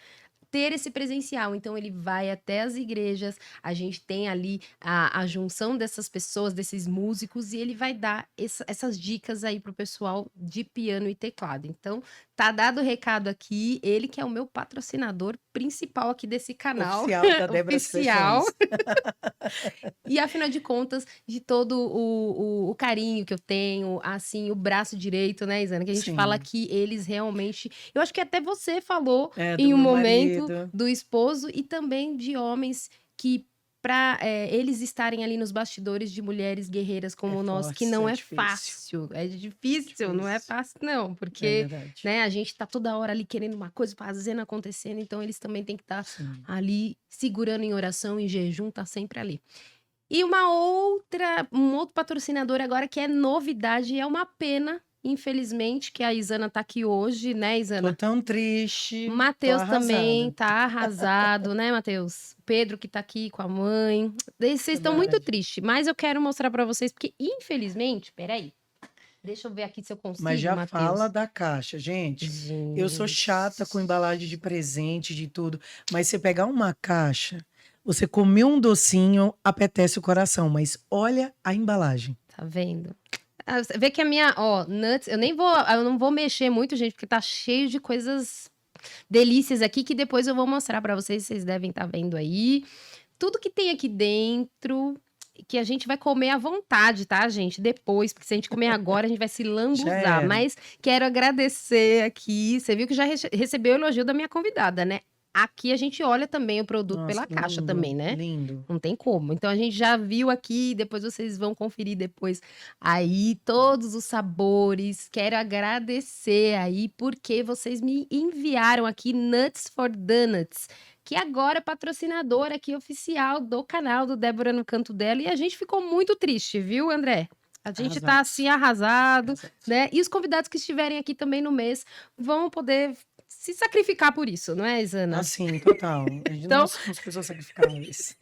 ter esse presencial. Então ele vai até as igrejas, a gente tem ali a junção dessas pessoas, desses músicos, e ele vai dar essas dicas aí pro pessoal de piano e teclado. Então, tá dado o recado aqui, ele que é o meu patrocinador principal aqui desse canal, Oficial da Débora oficial. Seleções. E afinal de contas, de todo o carinho que eu tenho, assim, o braço direito, né, Isana? Que a gente fala Sim. que eles realmente. Eu acho que até você falou É, do em um meu momento marido. do esposo e também de homens que. Para eles estarem ali nos bastidores de mulheres guerreiras É como nós, que forte, não é é difícil. difícil, não é Difícil. fácil não, É porque, verdade. né, a gente tá toda hora ali querendo uma coisa, fazendo, acontecendo, então eles também têm que estar Sim. ali segurando em oração, em jejum, tá sempre ali. E um outro patrocinador agora que é novidade, e é uma pena, infelizmente, que a Isana tá aqui hoje, né, Tô Isana? tão triste, tô Matheus também arrasada. tá arrasado, né, Matheus? Pedro que tá aqui com a mãe. Vocês estão muito Verdade. tristes, mas eu quero mostrar pra vocês, porque infelizmente, espera aí, deixa eu ver aqui se eu Mas consigo, já fala Matheus. da caixa, gente. Eu sou Gente, chata com embalagem de presente, de tudo, mas você pegar uma caixa, você comer um docinho, apetece o coração, mas olha a embalagem. tá vendo? Ah, você vê que a minha, ó, nuts, eu não vou mexer muito, gente, porque tá cheio de coisas delícias aqui que depois eu vou mostrar pra vocês, vocês devem estar vendo aí. Tudo que tem aqui dentro, que a gente vai comer à vontade, tá, gente? Depois, porque se a gente comer agora, a gente vai se Já lambuzar. era. Mas quero agradecer aqui. Você viu que já recebeu o elogio da minha convidada, né? Aqui a gente olha também o produto Nossa, pela caixa lindo, também, né? lindo. Não tem como. Então a gente já viu aqui, depois vocês vão conferir depois aí todos os sabores. Quero agradecer aí porque vocês me enviaram aqui Nuts for Donuts, que agora é patrocinador aqui oficial do canal do Débora no Canto dela. E a gente ficou muito triste, viu, André? A gente tá assim Arrasados. arrasado, Arrasados. né? E os convidados que estiverem aqui também no mês vão poder se sacrificar por isso, não é, Isana? Assim, total. Então, Nós somos pessoas sacrificáveis.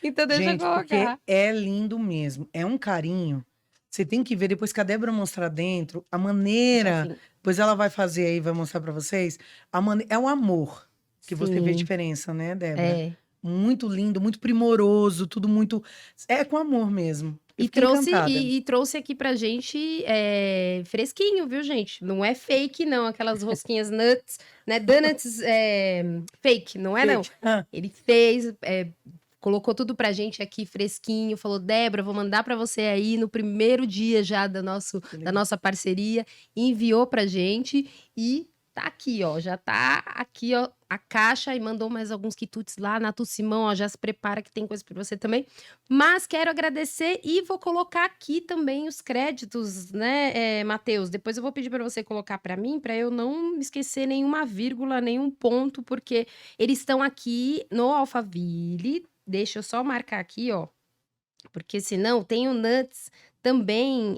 então deixa eu Gente, porque colocar. é lindo mesmo. É um carinho. Você tem que ver, depois que a Débora mostrar dentro, a maneira. Assim, Pois ela vai fazer aí, vai mostrar pra vocês. É o amor que você vê sim, diferença, né, Débora? é. Muito lindo, muito primoroso, tudo muito. É com amor mesmo. Eu E fiquei trouxe, encantada. e trouxe aqui pra gente fresquinho, viu, gente? Não é fake, não. Aquelas rosquinhas nuts, né? Donuts fake, não é, não. Fake. Ah, Ele fez, colocou tudo pra gente aqui fresquinho, falou: Débora, vou mandar pra você aí no primeiro dia já que da legal. nossa parceria. Enviou pra gente e tá aqui, ó. Já tá aqui, ó, a caixa e mandou mais alguns quitutes lá. Nato Simão, ó, já se prepara que tem coisa pra você também. Mas quero agradecer e vou colocar aqui também os créditos, né, Matheus? Depois eu vou pedir para você colocar para mim, para eu não esquecer nenhuma vírgula, nenhum ponto, porque eles estão aqui no Alphaville. Deixa eu só marcar aqui, ó. Porque senão tem o Nuts também,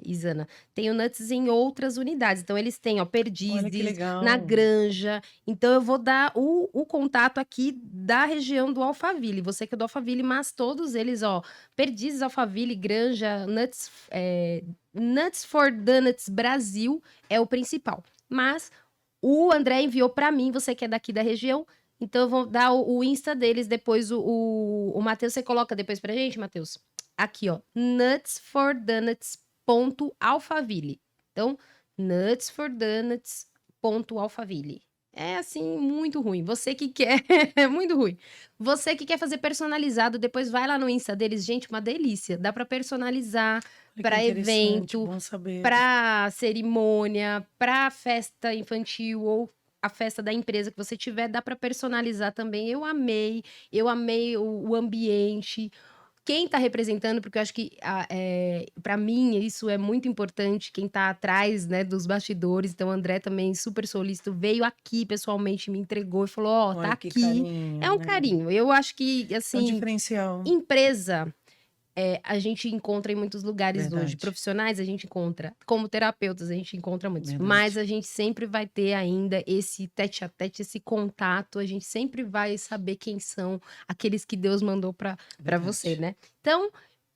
Isana, tem o Nuts em outras unidades. Então eles têm, ó, Olha que Perdizes, na legal. Granja. Então eu vou dar o contato aqui da região do Alphaville. Você que é do Alphaville, mas todos eles, ó, Perdizes, Alphaville, Granja, Nuts for Donuts Brasil é o principal. Mas o André enviou para mim, você que é daqui da região, Então eu vou dar o Insta deles depois, o Matheus, você coloca depois pra gente, Matheus? Aqui, ó, nutsfordonuts.alphaville. Então, nutsfordonuts.alphaville. É assim, muito ruim. Você que quer, é muito ruim. Você que quer fazer personalizado, depois vai lá no Insta deles, gente, uma delícia. Dá pra personalizar Olha que para interessante, evento, bom saber. para cerimônia, para festa infantil ou a festa da empresa que você tiver, dá para personalizar também. Eu amei o ambiente. Quem está representando, porque eu acho que para mim isso é muito importante, quem está atrás, né, dos bastidores. Então, o André também, super solícito, veio aqui pessoalmente, me entregou e falou: Ó, tá Olha que aqui. carinho, É um né? carinho. Eu acho que, É um assim, diferencial, empresa a gente encontra em muitos lugares hoje. verdade, Profissionais a gente encontra, como terapeutas a gente encontra muitos, mas verdade, a gente sempre vai ter ainda esse tete a tete, esse contato, a gente sempre vai saber quem são aqueles que Deus mandou para você, verdade. né? Então,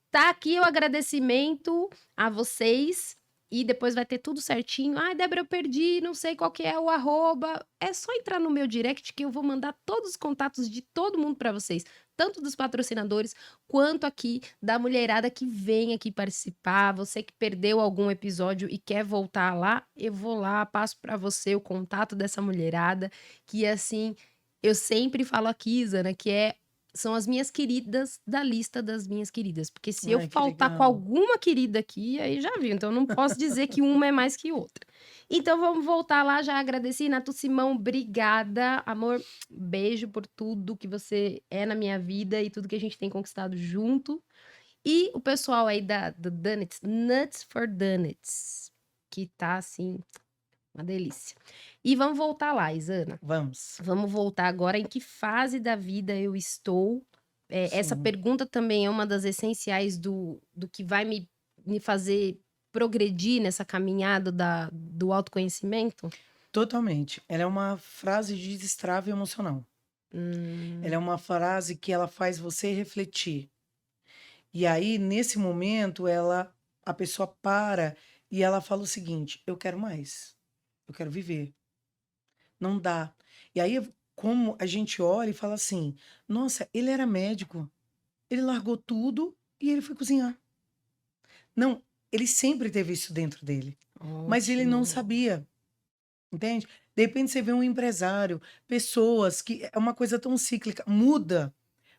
tá aqui o agradecimento a vocês e depois vai ter tudo certinho. Ai, Débora, eu perdi, não sei qual que é o arroba. É só entrar no meu direct que eu vou mandar todos os contatos de todo mundo para vocês, tanto dos patrocinadores quanto aqui da mulherada que vem aqui participar. Você que perdeu algum episódio e quer voltar lá, eu vou lá, passo para você o contato dessa mulherada, que assim, eu sempre falo aqui, Zana, que são as minhas queridas da lista das minhas queridas, porque se eu Ai, que faltar com legal. alguma querida aqui, aí já viu, então eu não posso dizer que uma é mais que outra. Então vamos voltar lá, já agradeci, Nato Simão, obrigada, amor, beijo por tudo que você é na minha vida e tudo que a gente tem conquistado junto. E o pessoal aí do Donuts, Nuts for Donuts, que tá assim, uma delícia. E vamos voltar lá, Isana. Vamos. Vamos voltar agora em que fase da vida eu estou. Essa Sim, pergunta também é uma das essenciais do que vai me fazer progredir nessa caminhada do autoconhecimento. totalmente. Ela é uma frase de destrave emocional. Ela é Hum, uma frase que ela faz você refletir. E aí, nesse momento, a pessoa para e ela fala o seguinte: eu quero mais. Eu quero viver. Não dá. E aí, como a gente olha e fala assim: nossa, ele era médico. Ele largou tudo e ele foi cozinhar. Não, ele sempre teve isso dentro dele, mas ele não ótimo. sabia, entende? De repente você vê um empresário, pessoas que é uma coisa tão cíclica, muda,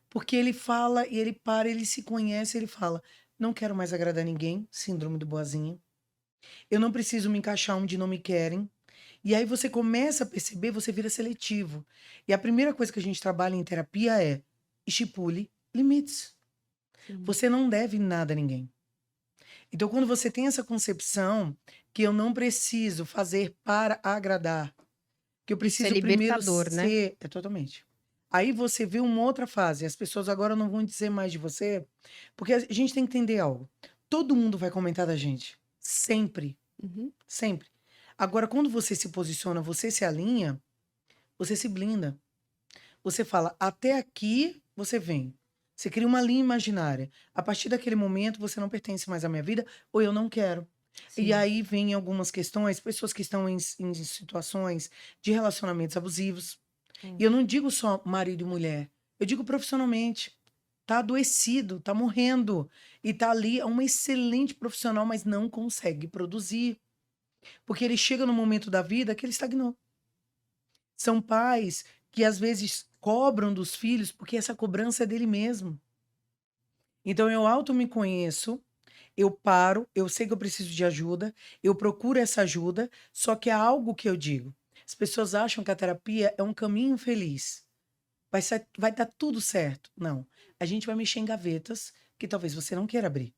porque ele fala e ele para, ele se conhece, ele fala: não quero mais agradar ninguém, síndrome do boazinha. Eu não preciso me encaixar onde não me querem. E aí você começa a perceber, você vira seletivo. E a primeira coisa que a gente trabalha em terapia é estipule limites. Sim. Você não deve nada a ninguém. Então, quando você tem essa concepção que eu não preciso fazer para agradar, que eu Isso é preciso primeiro libertador, né? ser. É totalmente. Aí você vê uma outra fase. As pessoas agora não vão dizer mais de você, porque a gente tem que entender algo. Todo mundo vai comentar da gente. Sempre. Uhum. Sempre. Agora, quando você se posiciona, você se alinha, você se blinda. Você fala, até aqui você vem. Você cria uma linha imaginária. A partir daquele momento, você não pertence mais à minha vida, ou eu não quero. E Sim. aí vem algumas questões, pessoas que estão em situações de relacionamentos abusivos. E Hum. eu não digo só marido e mulher, eu digo profissionalmente. Tá adoecido, tá morrendo. E tá ali, é um excelente profissional, mas não consegue produzir. Porque ele chega no momento da vida que ele estagnou. São pais que às vezes cobram dos filhos porque essa cobrança é dele mesmo. Então eu auto me conheço, eu paro, eu sei que eu preciso de ajuda, eu procuro essa ajuda, só que é algo que eu digo. As pessoas acham que a terapia é um caminho feliz. Vai dar tudo certo. Não. A gente vai mexer em gavetas que talvez você não queira abrir.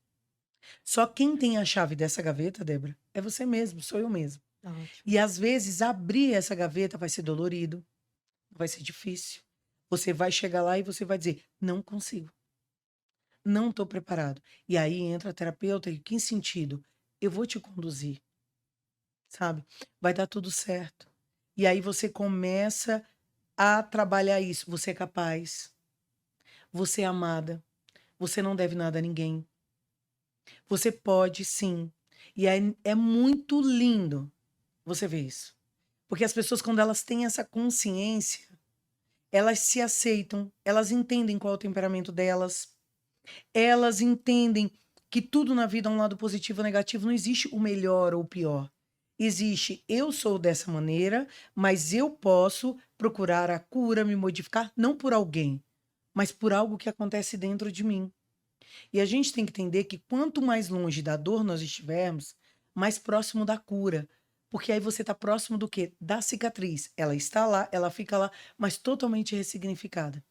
Só quem tem a chave dessa gaveta, Débora, é você mesmo, sou eu mesmo. Ótimo. E às vezes abrir essa gaveta vai ser dolorido, vai ser difícil. Você vai chegar lá e você vai dizer: não consigo, não estou preparado. E aí entra a terapeuta e que sentido? Eu vou te conduzir, sabe? Vai dar tudo certo. E aí você começa a trabalhar isso. Você é capaz, você é amada, você não deve nada a ninguém. Você pode sim. E aí é muito lindo você ver isso. Porque as pessoas, quando elas têm essa consciência, elas se aceitam, elas entendem qual é o temperamento delas, elas entendem que tudo na vida é um lado positivo ou negativo, não existe o melhor ou o pior. Existe, eu sou dessa maneira, mas eu posso procurar a cura, me modificar, não por alguém, mas por algo que acontece dentro de mim. E a gente tem que entender que quanto mais longe da dor nós estivermos, mais próximo da cura. Porque aí você está próximo do quê? Da cicatriz. Ela está lá, ela fica lá, mas totalmente ressignificada.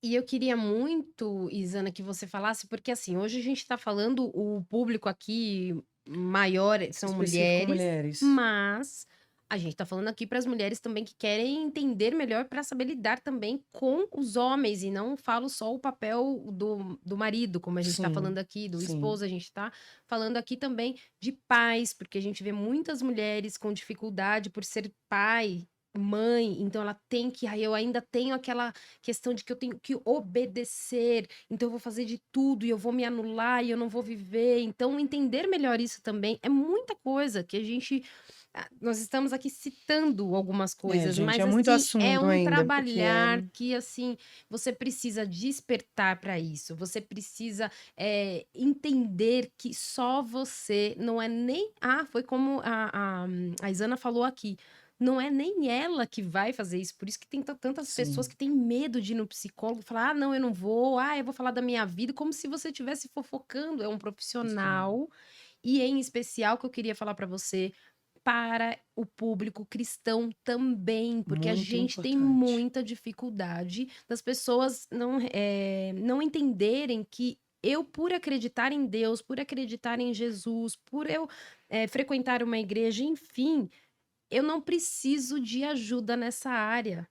E eu queria muito, Isana, que você falasse, porque assim, hoje a gente está falando, o público aqui maior são Específico mulheres, mulheres. mas a gente está falando aqui para as mulheres também que querem entender melhor para saber lidar também com os homens, e não falo só o papel do marido, como a gente está Sim, falando aqui, do sim, esposo, a gente está falando aqui também de pais, porque a gente vê muitas mulheres com dificuldade por ser pai. Mãe, então ela tem que. Aí eu ainda tenho aquela questão de que eu tenho que obedecer, então eu vou fazer de tudo e eu vou me anular e eu não vou viver. Então, entender melhor isso também é muita coisa que a gente. Nós estamos aqui citando algumas é, coisas, gente, é mas muito assim, é assunto um ainda, porque é. trabalhar que assim, você precisa despertar para isso, você precisa entender que só você não é nem. Ah, foi como a Isana falou aqui. Não é nem ela que vai fazer isso, por isso que tem tantas pessoas Sim, que têm medo de ir no psicólogo e falar: "Ah, não, eu não vou. Ah, eu vou falar da minha vida", como se você estivesse fofocando. É um sim, profissional, e em especial que eu queria falar para você, para o público cristão também, porque a muito gente tem importante. muita dificuldade das pessoas não entenderem que eu, por acreditar em Deus, por acreditar em Jesus, por eu, frequentar uma igreja, enfim, eu não preciso de ajuda nessa área.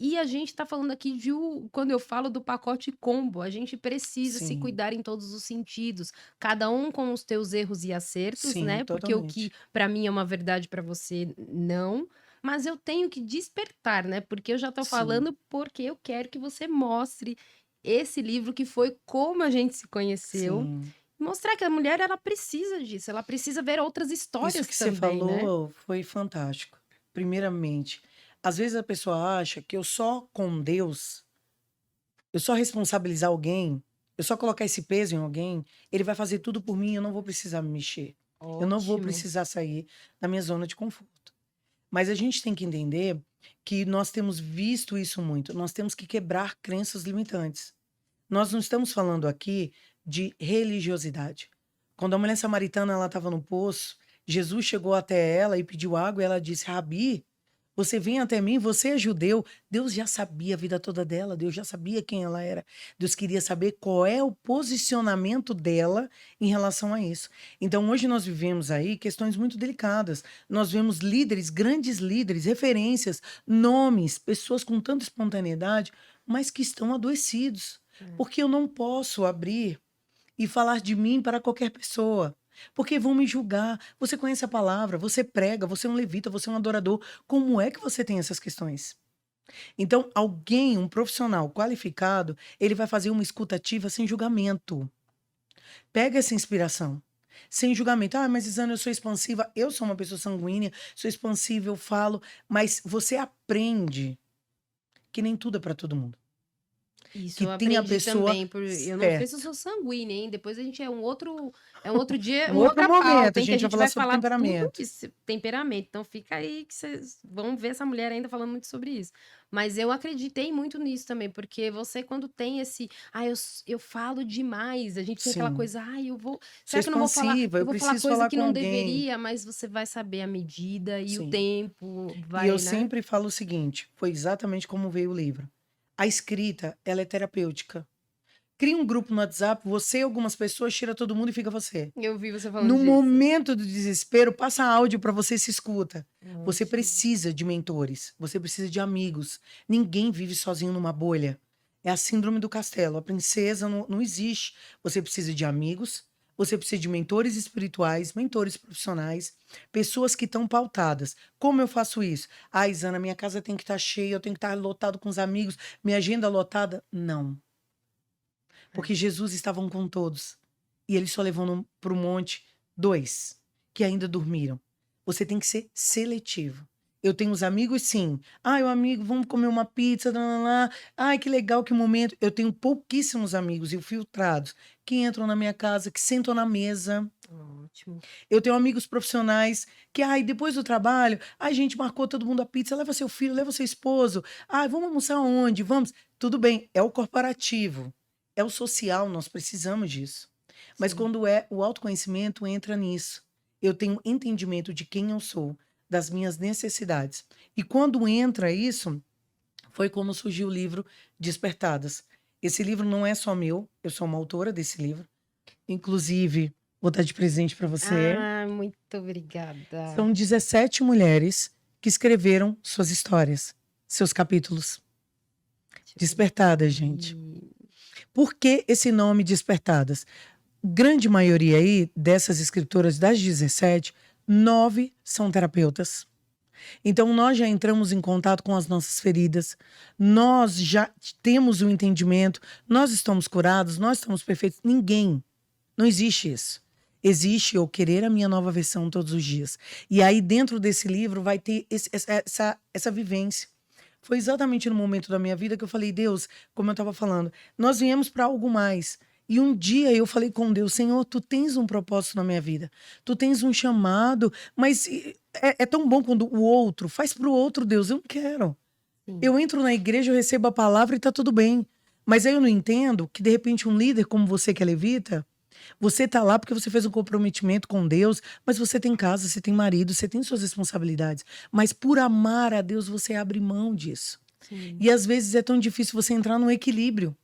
E a gente tá falando aqui quando eu falo do pacote combo, a gente precisa se Sim, cuidar em todos os sentidos, cada um com os teus erros e acertos, sim, né, porque o que totalmente. pra mim é uma verdade, pra você não, mas eu tenho que despertar, né, porque eu já tô Sim, falando, porque eu quero que você mostre esse livro que foi como a gente se conheceu, sim. mostrar que a mulher ela precisa disso, ela precisa ver outras Isso histórias que você também, né. falou foi fantástico. Primeiramente, às vezes a pessoa acha que eu só com Deus, eu só responsabilizar alguém, eu só colocar esse peso em alguém, ele vai fazer tudo por mim, eu não vou precisar me mexer. Eu não vou Ótimo. precisar sair da minha zona de conforto. Mas a gente tem que entender que nós temos visto isso muito. Nós temos que quebrar crenças limitantes. Nós não estamos falando aqui de religiosidade. Quando a mulher samaritana ela estava no poço, Jesus chegou até ela e pediu água e ela disse: Rabi, você vem até mim, você é judeu. Deus já sabia a vida toda dela, Deus já sabia quem ela era. Deus queria saber qual é o posicionamento dela em relação a isso. Então, hoje nós vivemos aí questões muito delicadas. Nós vemos líderes, grandes líderes, referências, nomes, pessoas com tanta espontaneidade, mas que estão adoecidos. É. Porque eu não posso abrir e falar de mim para qualquer pessoa. Porque vão me julgar. Você conhece a palavra, você prega, você é um levita, você é um adorador. Como é que você tem essas questões? Então, alguém, um profissional qualificado, ele vai fazer uma escutativa sem julgamento. Pega essa inspiração. Sem julgamento. Ah, mas Isana, eu sou expansiva. Eu sou uma pessoa sanguínea, sou expansiva, eu falo. Mas você aprende que nem tudo é para todo mundo. Isso Que eu tem a aprendi pessoa também, eu não sei se eu certo. sou sanguínea, hein, depois a gente é um outro dia, Um uma outro outra pauta, momento, a hein, que a gente vai gente falar vai sobre falar tudo temperamento. isso, temperamento, então fica aí que vocês vão ver essa mulher ainda falando muito sobre isso. Mas eu acreditei muito nisso também, porque você quando tem esse: "Ah, eu falo demais", a gente tem aquela Sim. coisa: "Ah, eu vou Sou será que eu não vou falar expansiva, eu eu vou falar preciso coisa falar que com não alguém. deveria", mas você vai saber a medida e o Sim. tempo E eu vai, né. sempre falo o seguinte, foi exatamente como veio o livro. A escrita, ela é terapêutica. Cria um grupo no WhatsApp, você e algumas pessoas, tira todo mundo e fica você. Eu vi você falando No disso. momento do desespero, passa áudio para você se escuta. Você Ótimo. precisa de mentores, você precisa de amigos. Ninguém vive sozinho numa bolha. É a síndrome do castelo. A princesa não existe. Você precisa de amigos, você precisa de mentores espirituais, mentores profissionais, pessoas que estão pautadas. Como eu faço isso? Ah, Isana, minha casa tem que estar cheia, eu tenho que estar lotado com os amigos, minha agenda lotada? Não. É. Porque Jesus estavam com todos. E ele só levou para o monte dois, que ainda dormiram. Você tem que ser seletivo. Eu tenho os amigos, sim. Ai, o amigo, vamos comer uma pizza, lá, lá, lá. Ai, que legal, que momento. Eu tenho pouquíssimos amigos infiltrados que entram na minha casa, que sentam na mesa. Ótimo. Eu tenho amigos profissionais que, ai, depois do trabalho, a gente marcou todo mundo a pizza, leva seu filho, leva seu esposo. Ai, vamos almoçar onde? Vamos. Tudo bem, é o corporativo, é o social, nós precisamos disso. Mas Sim. quando é o autoconhecimento, entra nisso. Eu tenho entendimento de quem eu sou, das minhas necessidades. E quando entra isso, foi como surgiu o livro Despertadas. Esse livro não é só meu, eu sou uma autora desse livro. Inclusive, vou dar de presente para você. Ah, muito obrigada. São 17 mulheres que escreveram suas histórias, seus capítulos. Deixa eu ver Despertadas, gente. aqui. Por que esse nome Despertadas? Grande maioria aí dessas escritoras, das 17, 9 são terapeutas. Então, nós já entramos em contato com as nossas feridas, nós já temos o entendimento, nós estamos curados, nós estamos perfeitos. Ninguém. Não existe isso. Existe eu querer a minha nova versão todos os dias. E aí, dentro desse livro, vai ter essa vivência. Foi exatamente no momento da minha vida que eu falei, Deus, como eu estava falando, nós viemos para algo mais. E um dia eu falei com Deus, Senhor, tu tens um propósito na minha vida, tu tens um chamado, mas é tão bom quando o outro faz para o outro, Deus, eu não quero. Sim. Eu entro na igreja, eu recebo a palavra e tá tudo bem. Mas aí eu não entendo que, de repente, um líder como você que é levita, você tá lá porque você fez um comprometimento com Deus, mas você tem casa, você tem marido, você tem suas responsabilidades. Mas por amar a Deus, você abre mão disso. Sim. E às vezes é tão difícil você entrar no equilíbrio.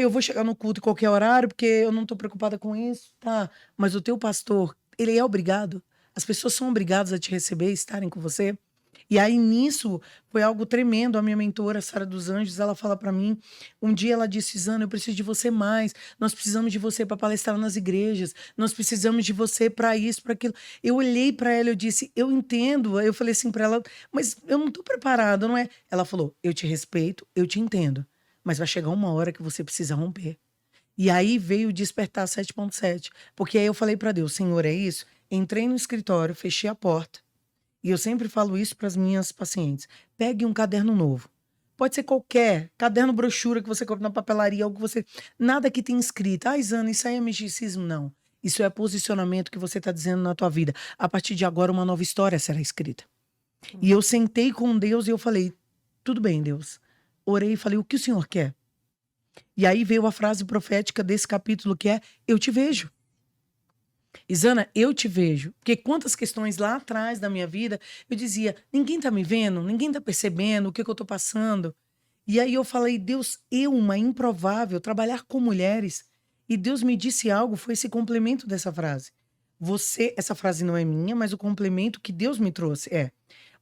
Eu vou chegar no culto em qualquer horário porque eu não tô preocupada com isso. Tá, mas o teu pastor, ele é obrigado. As pessoas são obrigadas a te receber, estarem com você. E aí, nisso, foi algo tremendo. A minha mentora, Sara dos Anjos, ela fala para mim, um dia ela disse, Zana, eu preciso de você mais. Nós precisamos de você para palestrar nas igrejas. Nós precisamos de você para isso, para aquilo. Eu olhei para ela, eu disse, eu entendo. Eu falei assim para ela, mas eu não tô preparada, não é? Ela falou, eu te respeito, eu te entendo. Mas vai chegar uma hora que você precisa romper. E aí veio o Despertar 7.7. Porque aí eu falei para Deus, Senhor, é isso? Entrei no escritório, fechei a porta. E eu sempre falo isso para as minhas pacientes. Pegue um caderno novo. Pode ser qualquer caderno, brochura que você compra na papelaria, algo que você... Nada que tenha escrito. Ah, Isana, isso aí é misticismo. Não. Isso é posicionamento que você está dizendo na tua vida. A partir de agora, uma nova história será escrita. E eu sentei com Deus e eu falei, tudo bem, Deus. Orei e falei, o que o Senhor quer? E aí veio a frase profética desse capítulo que é, eu te vejo. Isana, eu te vejo. Porque quantas questões lá atrás da minha vida, eu dizia, ninguém tá me vendo, ninguém tá percebendo o que eu tô passando. E aí eu falei, Deus, eu, uma improvável, trabalhar com mulheres. E Deus me disse algo, foi esse complemento dessa frase. Essa frase não é minha, mas o complemento que Deus me trouxe é,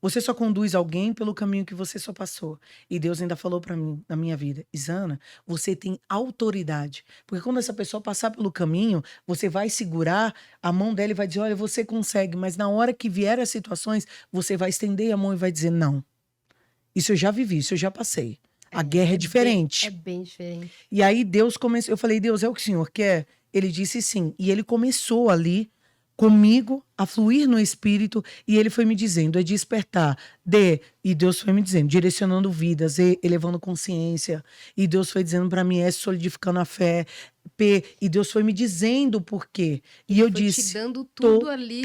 você só conduz alguém pelo caminho que você só passou. E Deus ainda falou para mim, na minha vida, Isana, você tem autoridade. Porque quando essa pessoa passar pelo caminho, você vai segurar a mão dela e vai dizer, olha, você consegue. Mas na hora que vier as situações, você vai estender a mão e vai dizer, não. Isso eu já vivi, isso eu já passei. A guerra é diferente. É bem diferente. E aí Deus começou, eu falei, Deus, é o que o Senhor quer? Ele disse sim. E ele começou ali comigo a fluir no espírito e ele foi me dizendo, é despertar, e Deus foi me dizendo, direcionando vidas, elevando consciência, e Deus foi dizendo para mim, solidificando a fé, e Deus foi me dizendo por quê. E eu foi disse, te dando tudo ali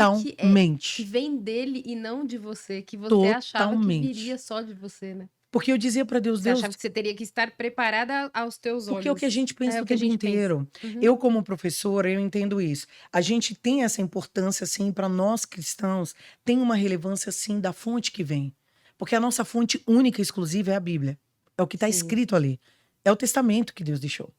que vem dele e não de você, que você achava que viria só de você, né? Porque eu dizia para Deus, Você achava que você teria que estar preparada aos teus olhos. Porque é o que a gente pensa o tempo inteiro. Uhum. Eu, como professora, eu entendo isso. A gente tem essa importância, assim, para nós cristãos, tem uma relevância, assim, da fonte que vem. Porque a nossa fonte única e exclusiva é a Bíblia. É o que está escrito ali. É o testamento que Deus deixou.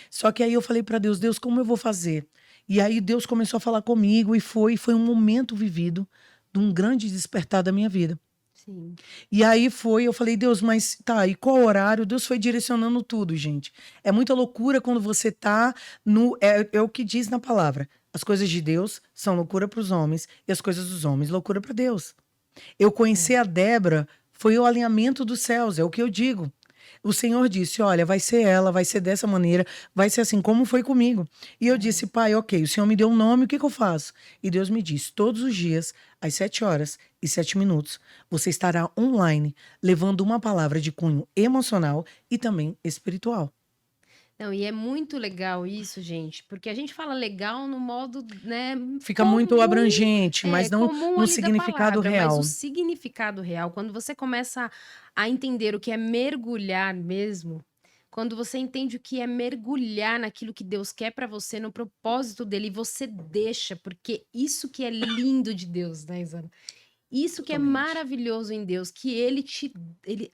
Só que aí eu falei para Deus, Deus, como eu vou fazer? E aí Deus começou a falar comigo e foi um momento vivido de um grande despertar da minha vida. Sim. E aí eu falei, Deus, mas tá, e qual horário? Deus foi direcionando tudo, gente. É muita loucura quando você tá no... É o que diz na palavra. As coisas de Deus são loucura para os homens e as coisas dos homens, loucura para Deus. Eu conhecer a Débora foi o alinhamento dos céus, é o que eu digo. O Senhor disse, olha, vai ser ela, vai ser dessa maneira, vai ser assim como foi comigo. E eu disse, pai, ok, o Senhor me deu um nome, o que eu faço? E Deus me disse, todos os dias, às 7 horas, e 7 minutos, você estará online, levando uma palavra de cunho emocional e também espiritual. Não, e é muito legal isso, gente, porque a gente fala legal no modo, né, Fica muito comum, abrangente, mas não comum no ali da significado palavra, mas o real. significado real, quando você começa a entender o que é mergulhar mesmo, quando você entende o que é mergulhar naquilo que Deus quer pra você, no propósito dele, e você deixa, porque isso que é lindo de Deus, né, Isana? Isso que é Totalmente. maravilhoso em Deus, que ele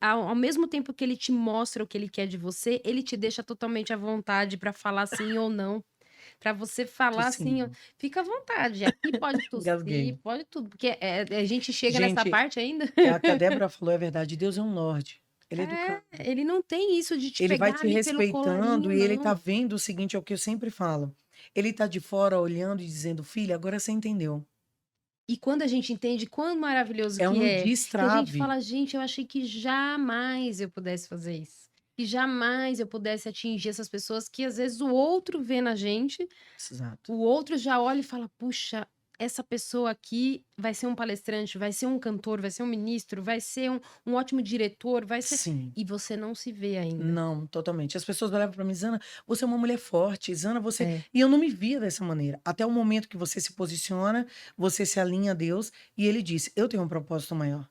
ao mesmo tempo que ele te mostra o que ele quer de você, ele te deixa totalmente à vontade para falar sim ou não, para você falar assim, ó, Sim, fica à vontade, aqui pode tossir, engasguei. pode tudo, porque, a gente chega nessa Gente, parte ainda. é a que a Débora falou é verdade, Deus é um lorde, ele é É, educado. ele não tem isso de te Ele vai pegar te ali pelo respeitando colarinho, e ele tá não. vendo o seguinte, é o que eu sempre falo, ele tá de fora olhando e dizendo: "Filha, agora você entendeu". E quando a gente entende quão maravilhoso É um que a gente destrave. fala: "Gente, eu achei que jamais eu pudesse fazer isso, que jamais eu pudesse atingir essas pessoas", que às vezes o outro vê na gente, Exato. o outro já olha e fala: "Puxa, essa pessoa aqui vai ser um palestrante, vai ser um cantor, vai ser um ministro, vai ser um ótimo diretor, vai ser", Sim. e você não se vê ainda. Não, totalmente. As pessoas olhavam para mim: "Zana, você é uma mulher forte, Zana, você", É. e eu não me via dessa maneira. Até o momento que você se posiciona, você se alinha a Deus, e ele disse: "Eu tenho um propósito maior".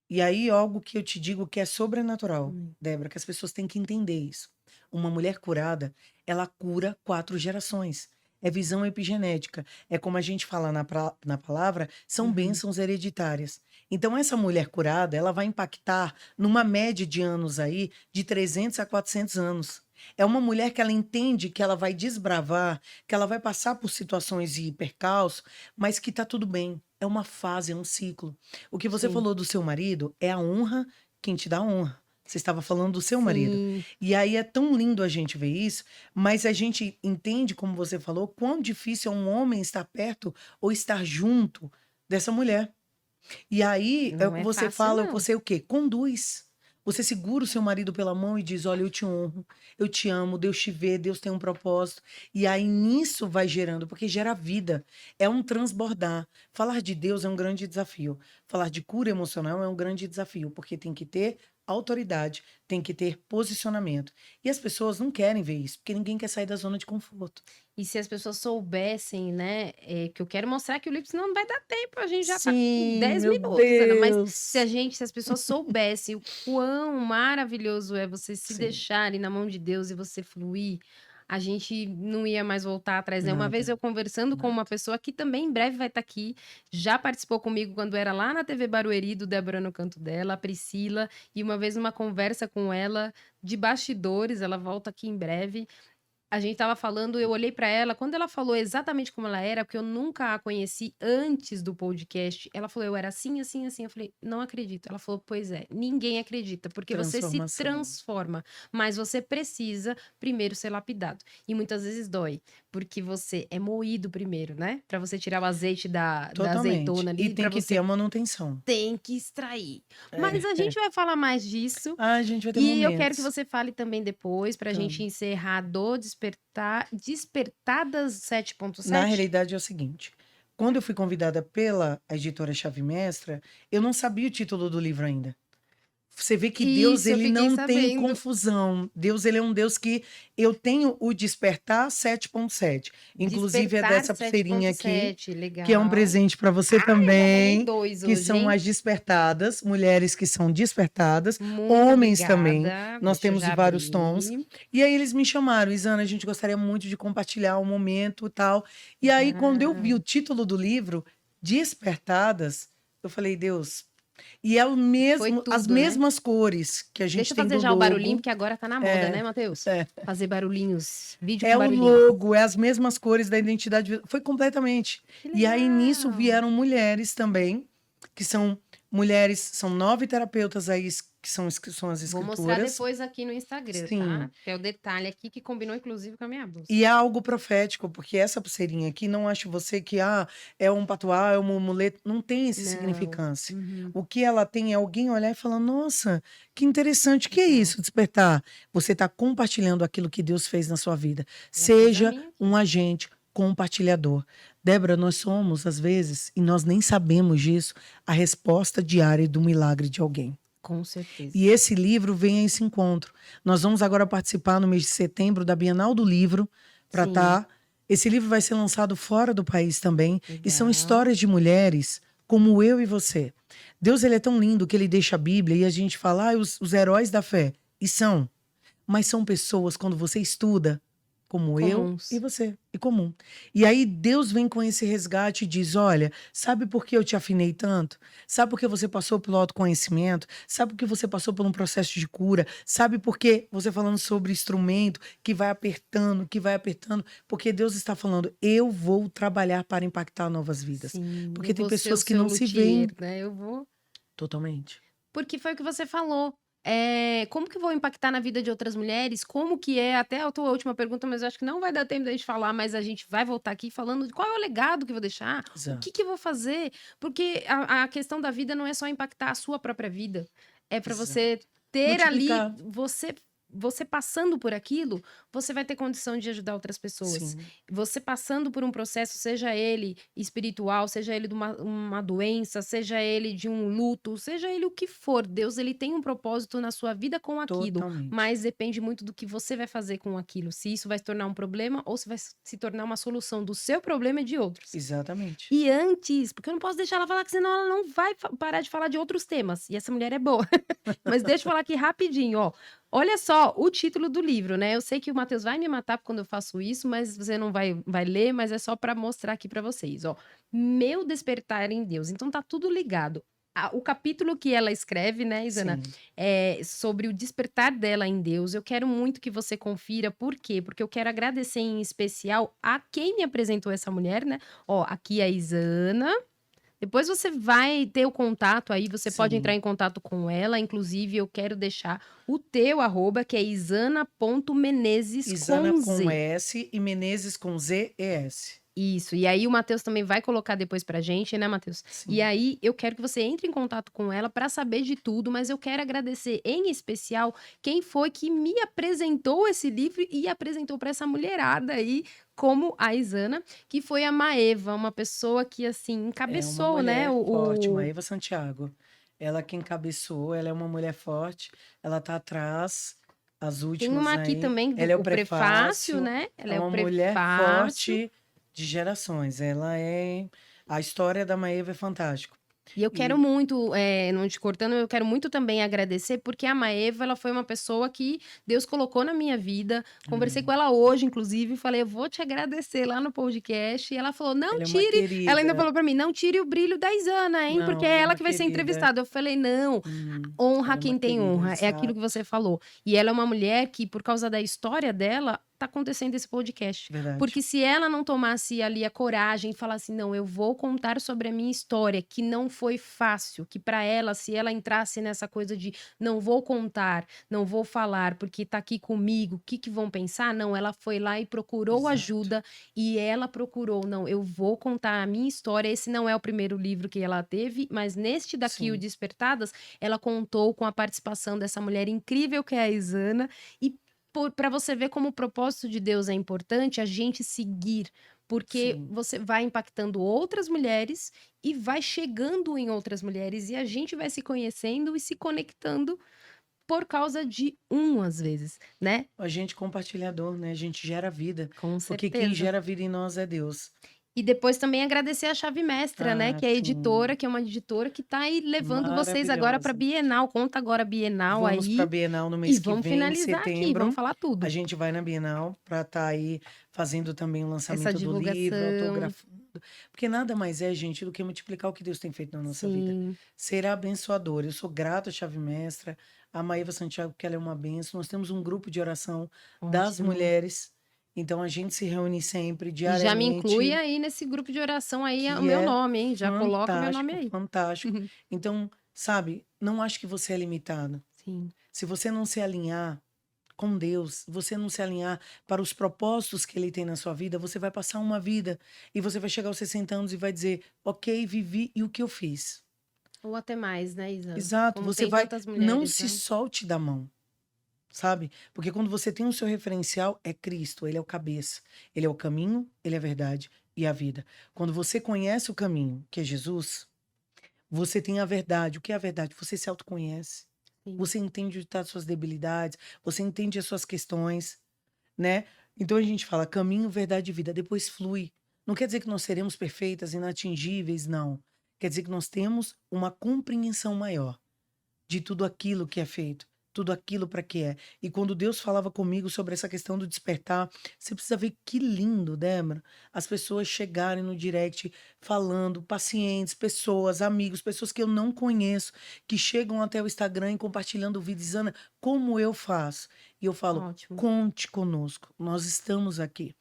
E aí algo que eu te digo que é sobrenatural, Hum. Débora, que as pessoas têm que entender isso. Uma mulher curada, ela cura 4 gerações. É visão epigenética. É como a gente fala na palavra, são Uhum. bênçãos hereditárias. Então essa mulher curada, ela vai impactar numa média de anos aí, de 300 a 400 anos. É uma mulher que ela entende que ela vai desbravar, que ela vai passar por situações e percalços, mas que tá tudo bem. É uma fase, é um ciclo. O que você Sim. falou do seu marido é a honra quem te dá honra. Você estava falando do seu marido. Sim. E aí é tão lindo a gente ver isso, mas a gente entende, como você falou, quão difícil é um homem estar perto ou estar junto dessa mulher. E aí é o Não que é você fácil fala, não. você o quê? Conduz. Você segura o seu marido pela mão e diz: "Olha, eu te honro, eu te amo, Deus te vê, Deus tem um propósito". E aí nisso vai gerando, porque gera vida, é um transbordar. Falar de Deus é um grande desafio. Falar de cura emocional é um grande desafio, porque tem que ter autoridade, tem que ter posicionamento. E as pessoas não querem ver isso, porque ninguém quer sair da zona de conforto. E se as pessoas soubessem, né, que eu quero mostrar que o Lips não vai dar tempo, a gente já tá com Sim, 10 meu minutos, Ana, mas Deus. se as pessoas soubessem o quão maravilhoso é você se Sim, deixar ali na mão de Deus e você fluir, a gente não ia mais voltar atrás, né. Uma vez nada, eu conversando com uma nada. pessoa que também em breve vai estar aqui, já participou comigo quando era lá na TV Barueri do Débora no Canto Dela, a Priscila, e uma vez numa conversa com ela de bastidores, ela volta aqui em breve, a gente estava falando, eu olhei para ela, quando ela falou exatamente como ela era, porque eu nunca a conheci antes do podcast, ela falou: "Eu era assim, assim, assim", eu falei: "Não acredito". Ela falou: "Pois é, ninguém acredita, porque você se Transformação. transforma, mas você precisa primeiro ser lapidado". E muitas vezes dói, porque você é moído primeiro, né, para você tirar o azeite da Totalmente. azeitona E ali, tem para que ter você a manutenção. tem que extrair. Mas É. a gente vai falar mais disso, Ah, a gente vai ter e eu quero que momentos. você fale também depois, para a gente Então, encerrar do Despertadas na 7.7? realidade é o seguinte, quando eu fui convidada pela editora Chave Mestra, eu não sabia o título do livro ainda. Você vê que Deus, Isso, eu ele fiquei não tem sabendo. confusão. Deus, ele é um Deus que eu tenho o despertar 7.7. Inclusive é Despertar dessa pulseirinha aqui, 7.7, que é um legal. presente para você Ah, eu já ganhei também, 2 que hoje, são hein. as despertadas, mulheres que são despertadas, Muito homens também. obrigada, Nós deixa eu temos de já vários tons. abrir. E aí eles me chamaram, Isana, a gente gostaria muito de compartilhar um momento e tal. E aí, quando eu vi o Ah, título do livro, Despertadas, eu falei, Deus. E é o foi mesmo, as tudo, né. mesmas cores que a Deixa gente eu tem fazer do já o barulhinho, logo. porque agora tá na moda, É, né, Matheus? é. Fazer barulhinhos, vídeo É com o barulhinho. logo, é as mesmas cores da identidade. Foi completamente. Que E aí nisso legal. vieram mulheres também, que são mulheres, são 9 terapeutas aí que são as Vou mostrar escritoras. depois aqui no Instagram, Sim. tá? Que é o detalhe aqui que combinou inclusive com a minha blusa. E é algo profético, porque essa pulseirinha aqui, não ache você que é um patuá, é um amuleto, não tem esse Não. significância. Uhum. O que ela tem é alguém olhar e falar: "Nossa, que interessante, que é Legal. isso, despertar?". Você está compartilhando aquilo que Deus fez na sua vida. Já fiz a Seja minha aqui. um agente compartilhador. Débora, nós somos, às vezes, e nós nem sabemos disso, a resposta diária do milagre de alguém. Com certeza. E esse livro vem a esse encontro. Nós vamos agora participar no mês de setembro da Bienal do Livro, para Sim. estar. Esse livro vai ser lançado fora do país também. E são Legal. histórias de mulheres como eu e você. Deus, ele é tão lindo que ele deixa a Bíblia e a gente fala, os heróis da fé. E são. Mas são pessoas, quando você estuda, como eu Comuns. e você, e comum. E aí Deus vem com esse resgate e diz, olha, sabe por que eu te afinei tanto? Sabe por que você passou pelo autoconhecimento? Sabe por que você passou por um processo de cura? Sabe por que você falando sobre instrumento que vai apertando, porque Deus está falando, eu vou trabalhar para impactar novas vidas. Sim, Porque eu tem vou ser o pessoas que seu não se veem luthier, né? Eu vou. totalmente. Porque foi o que você falou. Como que eu vou impactar na vida de outras mulheres? Como que é? Até a tua última pergunta, mas eu acho que não vai dar tempo da gente falar, mas a gente vai voltar aqui falando de qual é o legado que eu vou deixar, o Exato. que eu vou fazer. Porque a questão da vida não é só impactar a sua própria vida. É para Exato. você ter ali, Multiplicar. você passando por aquilo, você vai ter condição de ajudar outras pessoas. Sim. Você passando por um processo, seja ele espiritual, seja ele de uma doença, seja ele de um luto, seja ele o que for, Deus, ele tem um propósito na sua vida com aquilo, Totalmente. mas depende muito do que você vai fazer com aquilo, se isso vai se tornar um problema ou se vai se tornar uma solução do seu problema e de outros. Exatamente. E antes, porque eu não posso deixar ela falar, que senão ela não vai parar de falar de outros temas. E essa mulher é boa. Mas deixa eu falar aqui rapidinho, ó. Olha só o título do livro, né? Eu sei que o Matheus vai me matar quando eu faço isso, mas você não vai ler, mas é só para mostrar aqui para vocês, ó. Meu despertar em Deus. Então tá tudo ligado. O capítulo que ela escreve, né, Isana, Sim. é sobre o despertar dela em Deus. Eu quero muito que você confira. Por quê? Porque eu quero agradecer em especial a quem me apresentou essa mulher, né? Ó, aqui é a Isana. Depois você vai ter o contato aí, você pode Sim. entrar em contato com ela. Inclusive, eu quero deixar o teu arroba, que é isana.menezes Isana com com Z. S e Menezes com Z e S. Isso, e aí o Matheus também vai colocar depois pra gente, né, Matheus? Sim. E aí eu quero que você entre em contato com ela para saber de tudo, mas eu quero agradecer em especial quem foi que me apresentou esse livro e apresentou para essa mulherada aí, como a Isana, que foi a Maeva, uma pessoa que, assim, É uma encabeçou, né, mulher forte, Maeva Santiago. Ela que encabeçou, ela é uma mulher forte, ela tá atrás, as Tem últimas uma aqui aí. também, Ela é o o prefácio, prefácio, né? Ela é é o uma mulher prefácio. forte de gerações. Ela é. A história da Maeva é fantástico. E eu quero E muito, não te cortando, eu quero muito também agradecer, porque a Maeva, ela foi uma pessoa que Deus colocou na minha vida. Conversei Amém. com ela hoje, inclusive, falei, eu vou te agradecer lá no podcast. E ela falou, não Ela é uma tire. Ela ainda querida. falou pra mim, não tire o brilho da Isana, hein? Porque Não, é ela é ela uma que vai ser querida. entrevistada. Eu falei, não, honra Ela é uma quem tem querida, honra. É aquilo que exato. você falou. E ela é uma mulher que, por causa da história dela, tá acontecendo esse podcast. Verdade. Porque se ela não tomasse ali a coragem e falasse, não, eu vou contar sobre a minha história, que não foi fácil, que para ela, se ela entrasse nessa coisa de não vou contar, não vou falar, porque tá aqui comigo, o que que vão pensar? Não, ela foi lá e procurou Exato. ajuda, e ela procurou, não, eu vou contar a minha história. Esse não é o primeiro livro que ela teve, mas neste daqui, o Sim. Despertadas, ela contou com a participação dessa mulher incrível que é a Isana, e para você ver como o propósito de Deus é importante a gente seguir, porque Sim. você vai impactando outras mulheres e vai chegando em outras mulheres e a gente vai se conhecendo e se conectando por causa de às vezes, né? A gente compartilhador, né? A gente gera vida. Com Porque quem certeza. gera vida em nós é Deus. E depois também agradecer a Chave Mestra, né? Que é a sim. editora, que é uma editora que tá aí levando vocês agora para Maravilhosa. Bienal. Conta agora a Bienal Vamos para a aí. Bienal no E mês que vamos vem, em finalizar aqui, vamos setembro. falar A tudo. gente vai na Bienal para estar aí fazendo também o Essa lançamento do livro, divulgação. autografando. Porque nada mais é, gente, do que multiplicar o que Deus tem feito na nossa vida. Sim. Ser abençoador. Eu sou grata à Chave Mestra, a Maeva Santiago, que ela é uma bênção. Nós temos um grupo de oração das Ótimo. mulheres. Então a gente se reúne sempre, E já me diariamente. inclui aí nesse grupo de oração aí, o Que meu é nome, hein? Já coloca o meu nome fantástico, aí. fantástico. Então, sabe, não acho que você é limitado. Sim. Se você não se alinhar com Deus, você não se alinhar para os propósitos que Ele tem na sua vida, você vai passar uma vida e você vai chegar aos 60 anos e vai dizer, ok, vivi e o que eu fiz? Ou até mais, né, Isa? Exato, Como você tem vai, tantas não mulheres, se né? solte da mão. sabe? Porque quando você tem o seu referencial, é Cristo, ele é o cabeça, ele é o caminho, ele é a verdade e a vida. Quando você conhece o caminho, que é Jesus, você tem a verdade. O que é a verdade? Você se autoconhece. Sim. Você entende onde estão as suas debilidades, você entende as suas questões, né? Então a gente fala caminho, verdade e vida, depois flui. Não quer dizer que nós seremos perfeitas, inatingíveis, não. Quer dizer que nós temos uma compreensão maior de tudo aquilo que é feito, tudo aquilo para que é. E quando Deus falava comigo sobre essa questão do despertar, você precisa ver que lindo, Débora, as pessoas chegarem no direct falando, pacientes, pessoas, amigos, pessoas que eu não conheço, que chegam até o Instagram e compartilhando vídeos, Ana, como eu faço? E eu falo, Ótimo. conte conosco, nós estamos aqui.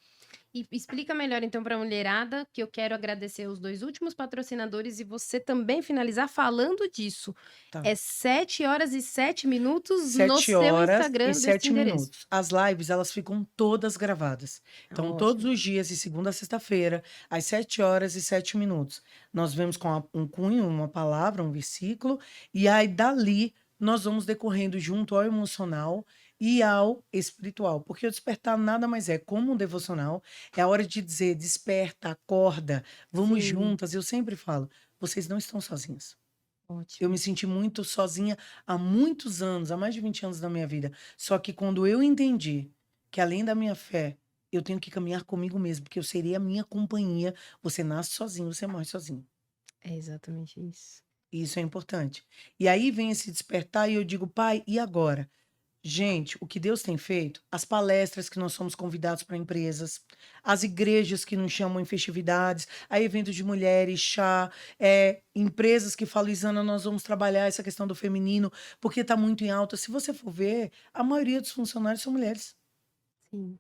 E explica melhor então para a mulherada, que eu quero agradecer os 2 últimos patrocinadores e você também finalizar falando disso. Tá. É 7h07 no Sete seu horas e Instagram desse sete endereço. minutos. As lives, elas ficam todas gravadas. Então, todos Ótimo. os dias, de segunda a sexta-feira, às 7h07. Nós vemos com um cunho, uma palavra, um versículo, e aí dali nós vamos decorrendo junto ao emocional e ao espiritual. Porque o despertar nada mais é como um devocional. É a hora de dizer, desperta, acorda, vamos Sim, juntas. Eu sempre falo, vocês não estão sozinhas. Eu me ótimo. senti muito sozinha há muitos anos, há mais de 20 anos da minha vida. Só que quando eu entendi que além da minha fé, eu tenho que caminhar comigo mesmo, porque eu serei a minha companhia. Você nasce sozinho, você morre sozinho. É exatamente isso. E isso é importante. E aí vem esse despertar e eu digo, pai, e agora? Gente, o que Deus tem feito, as palestras que nós somos convidados para empresas, as igrejas que nos chamam em festividades, a eventos de mulheres, chá, empresas que falam, Isana, nós vamos trabalhar essa questão do feminino, porque está muito em alta. Se você for ver, a maioria dos funcionários são mulheres. Sim.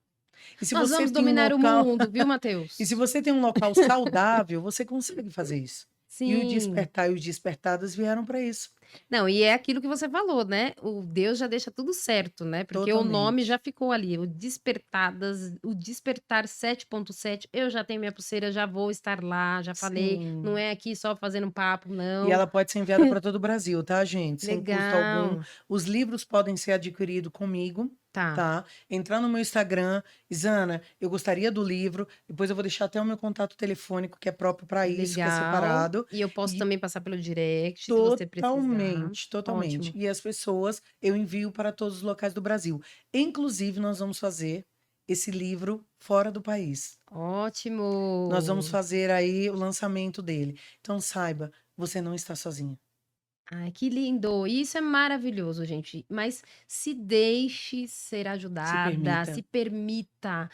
E se Nós você vamos tem um dominar o local, mundo, viu, e se Matheus? você tem um local saudável, você consegue fazer isso. E o Sim. despertar e os despertadas vieram para isso. Não, e é aquilo que você falou, né, o Deus já deixa tudo certo, né, porque o nome já Totalmente. ficou ali, o Despertadas, o Despertar 7.7, eu já tenho minha pulseira, já vou estar lá, já falei, não Sim. é aqui só fazendo um papo, E não. ela pode ser enviada para todo o Brasil, tá, gente? Sem custo algum. Legal. Os livros podem ser adquiridos comigo, Tá, tá? Entrar no meu Instagram, Isana, eu gostaria do livro. Depois eu vou deixar até o meu contato telefônico, que é próprio para isso, que é legal. separado. E eu posso E também passar pelo direct, se você precisar. totalmente, totalmente. Ótimo. E as pessoas eu envio para todos os locais do Brasil. Inclusive, nós vamos fazer esse livro fora do país. Nós vamos Ótimo. fazer aí o lançamento dele. Então, saiba, você não está sozinha. Ai, que lindo! Isso é maravilhoso, gente. Mas se deixe ser Se ajudada, permita. se permita,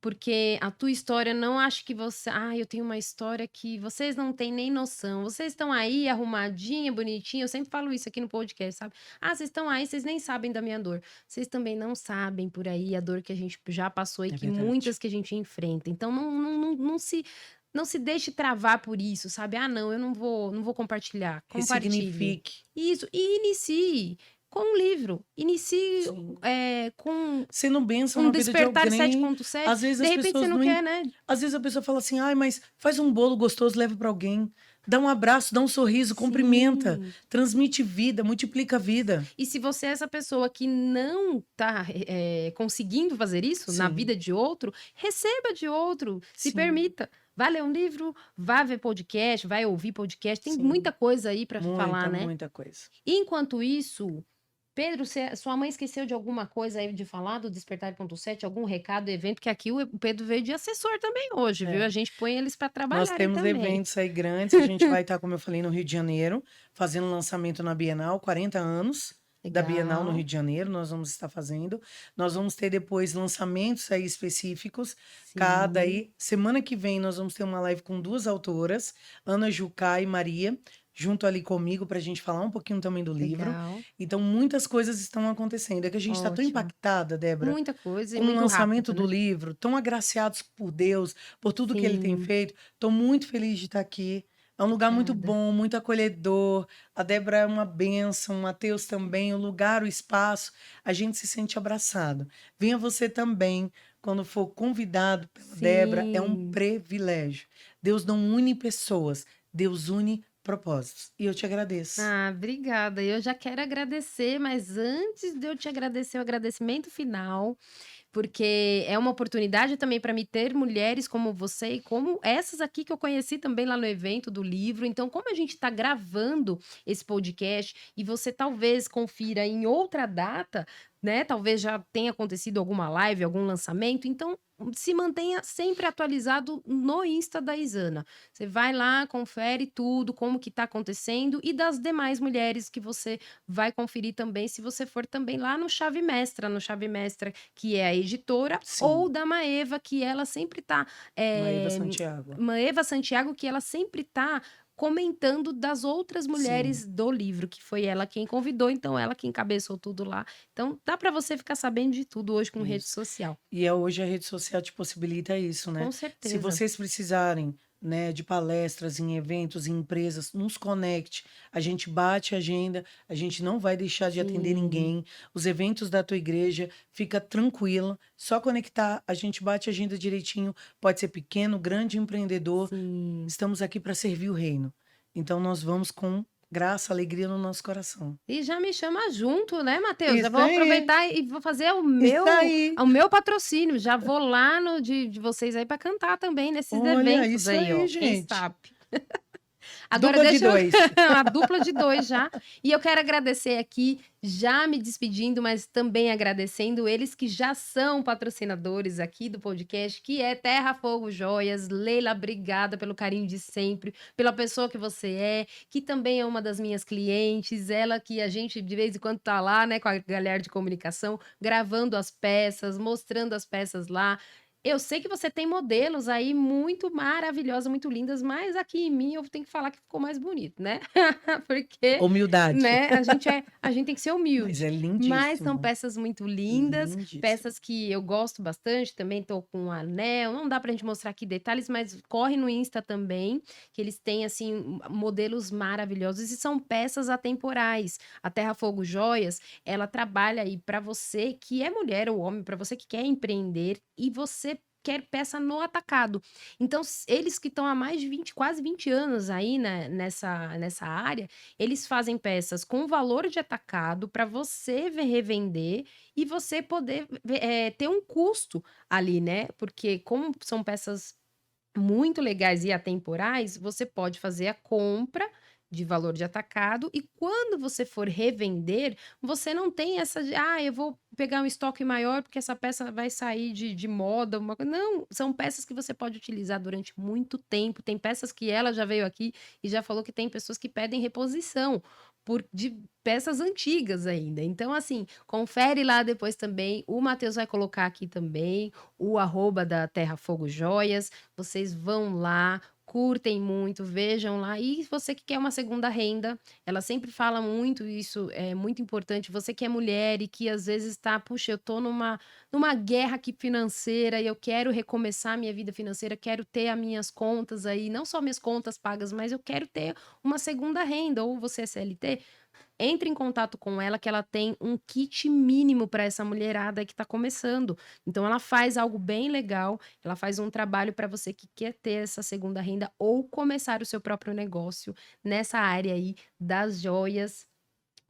porque a tua história não acho que você. Ah, eu tenho uma história que vocês não têm nem noção. Vocês estão aí arrumadinha, bonitinha. Eu sempre falo isso aqui no podcast, sabe? Ah, vocês estão aí, vocês nem sabem da minha dor. Vocês também não sabem por aí a dor que a gente já passou e É que verdade. muitas que a gente enfrenta. Então não se deixe travar por isso, sabe? Ah, não, eu não vou compartilhar. Compartilhe. Ressignifique. Isso, e inicie com um livro. Inicie, Sim. com Sendo bênção um na vida de Despertar alguém, 7.7. às vezes De as repente você pessoas não não. quer, né? Às vezes a pessoa fala assim, ai, mas faz um bolo gostoso, leva para alguém. Dá um abraço, dá um sorriso, cumprimenta, Sim. transmite vida, multiplica a vida. E se você é essa pessoa que não tá conseguindo fazer isso na Sim, vida de outro, receba de outro, se sim, permita. Vai ler um livro, vai ver podcast, vai ouvir podcast, tem sim. muita coisa aí para falar, Muita, né? muita coisa. Enquanto isso, Pedro, sua mãe esqueceu de alguma coisa aí de falar do Despertar.7, algum recado, evento, que aqui o Pedro veio de assessor também hoje, viu? É. A gente põe eles para Nós trabalharem temos também. eventos aí grandes. A gente vai estar, como eu falei, no Rio de Janeiro, fazendo lançamento na Bienal, 40 anos da Bienal no Rio Legal. de Janeiro, nós vamos estar fazendo. Nós vamos ter depois lançamentos aí específicos. Cada Sim, aí, semana que vem, nós vamos ter uma live com duas autoras, Ana Jucá e Maria, junto ali comigo, para a gente falar um pouquinho também do livro. legal. Então, muitas coisas estão acontecendo. É que a gente está tão Ótimo. impactada, Débora, Muita coisa e com o muito lançamento rápido, do né? livro, tão agraciados por Deus, por tudo que ele tem Sim, feito. Estou muito feliz de estar aqui. É um lugar muito obrigada. bom, muito acolhedor. A Débora é uma bênção, o Matheus também. O lugar, o espaço, a gente se sente abraçado. Venha você também, quando for convidado pela Débora, é um Sim, privilégio. Deus não une pessoas, Deus une propósitos. E eu te agradeço. Ah, obrigada. Eu já quero agradecer, mas antes de eu te agradecer, o agradecimento final, porque é uma oportunidade também para mim ter mulheres como você e como essas aqui que eu conheci também lá no evento do livro. Então, como a gente está gravando esse podcast e você talvez confira em outra data, né? Talvez já tenha acontecido alguma live, algum lançamento. Então, se mantenha sempre atualizado no Insta da Isana. Você vai lá, confere tudo, como que está acontecendo e das demais mulheres que você vai conferir também, se você for também lá no Chave Mestra, que é a editora, Sim, ou da Maeva, que ela sempre tá, Maíva eh, Santiago. Maeva Santiago, que ela sempre tá comentando das outras Sim. mulheres do livro, que foi ela quem convidou, então ela que encabeçou tudo lá. Então dá para você ficar sabendo de tudo hoje com rede Isso. social. E hoje a rede social te possibilita isso, né? Com Se certeza. vocês precisarem, né, de palestras em eventos, em empresas, nos conecte. A gente bate a agenda, a gente não vai deixar de atender Sim, ninguém. Os eventos da tua igreja, fica tranquilo, só conectar, a gente bate a agenda direitinho. Pode ser pequeno, grande empreendedor. sim. Estamos aqui para servir o reino. Então nós vamos com graça, alegria no nosso coração. E já me chama junto, né, Matheus? Já Isso vou aí, aproveitar e vou fazer isso aí. o meu patrocínio. Já vou lá no de vocês aí para cantar também nesses Olha, eventos isso aí, aí, ó. Quem gente. sabe? Agora Dupla de deixa eu dois. a dupla de 2 já. E eu quero agradecer aqui, já me despedindo, mas também agradecendo eles que já são patrocinadores aqui do podcast, que é Terra Fogo Joias. Leila, obrigada pelo carinho de sempre, pela pessoa que você é, que também é uma das minhas clientes, ela que a gente de vez em quando tá lá, né, com a galera de comunicação, gravando as peças, mostrando as peças lá. Eu sei que você tem modelos aí muito maravilhosas, muito lindas, mas aqui em mim eu tenho que falar que ficou mais bonito, né? Porque, Humildade. né, a gente tem que ser Mas humilde. é Mas são lindíssimo. peças muito lindas, Lindíssimo. peças que eu gosto bastante, também tô com um anel, não dá pra gente mostrar aqui detalhes, mas corre no Insta também, que eles têm, assim, modelos maravilhosos e são peças atemporais. A Terra Fogo Joias, ela trabalha aí para você que é mulher ou homem, para você que quer empreender e você quer peça no atacado. Então, eles que estão há mais de 20, quase 20 anos aí, né, nessa área, eles fazem peças com valor de atacado para você revender e você poder ter um custo ali, né? Porque como são peças muito legais e atemporais, você pode fazer a compra de valor de atacado e quando você for revender, você não tem essa de: "Ah, eu vou pegar um estoque maior porque essa peça vai sair de moda", uma coi não, são peças que você pode utilizar durante muito tempo. Tem peças que ela já veio aqui e já falou que tem pessoas que pedem reposição por de peças antigas ainda. Então, assim, confere lá depois também, o Matheus vai colocar aqui também o arroba da Terra Fogo Joias, vocês vão lá, curtem muito, vejam lá. E você que quer uma segunda renda, ela sempre fala muito isso, é muito importante. Você que é mulher e que às vezes está, puxa, eu tô numa guerra aqui financeira e eu quero recomeçar minha vida financeira, quero ter as minhas contas aí, não só minhas contas pagas, mas eu quero ter uma segunda renda, ou você é CLT, entre em contato com ela que ela tem um kit mínimo para essa mulherada que está começando. Então ela faz algo bem legal, ela faz um trabalho para você que quer ter essa segunda renda ou começar o seu próprio negócio nessa área aí das joias,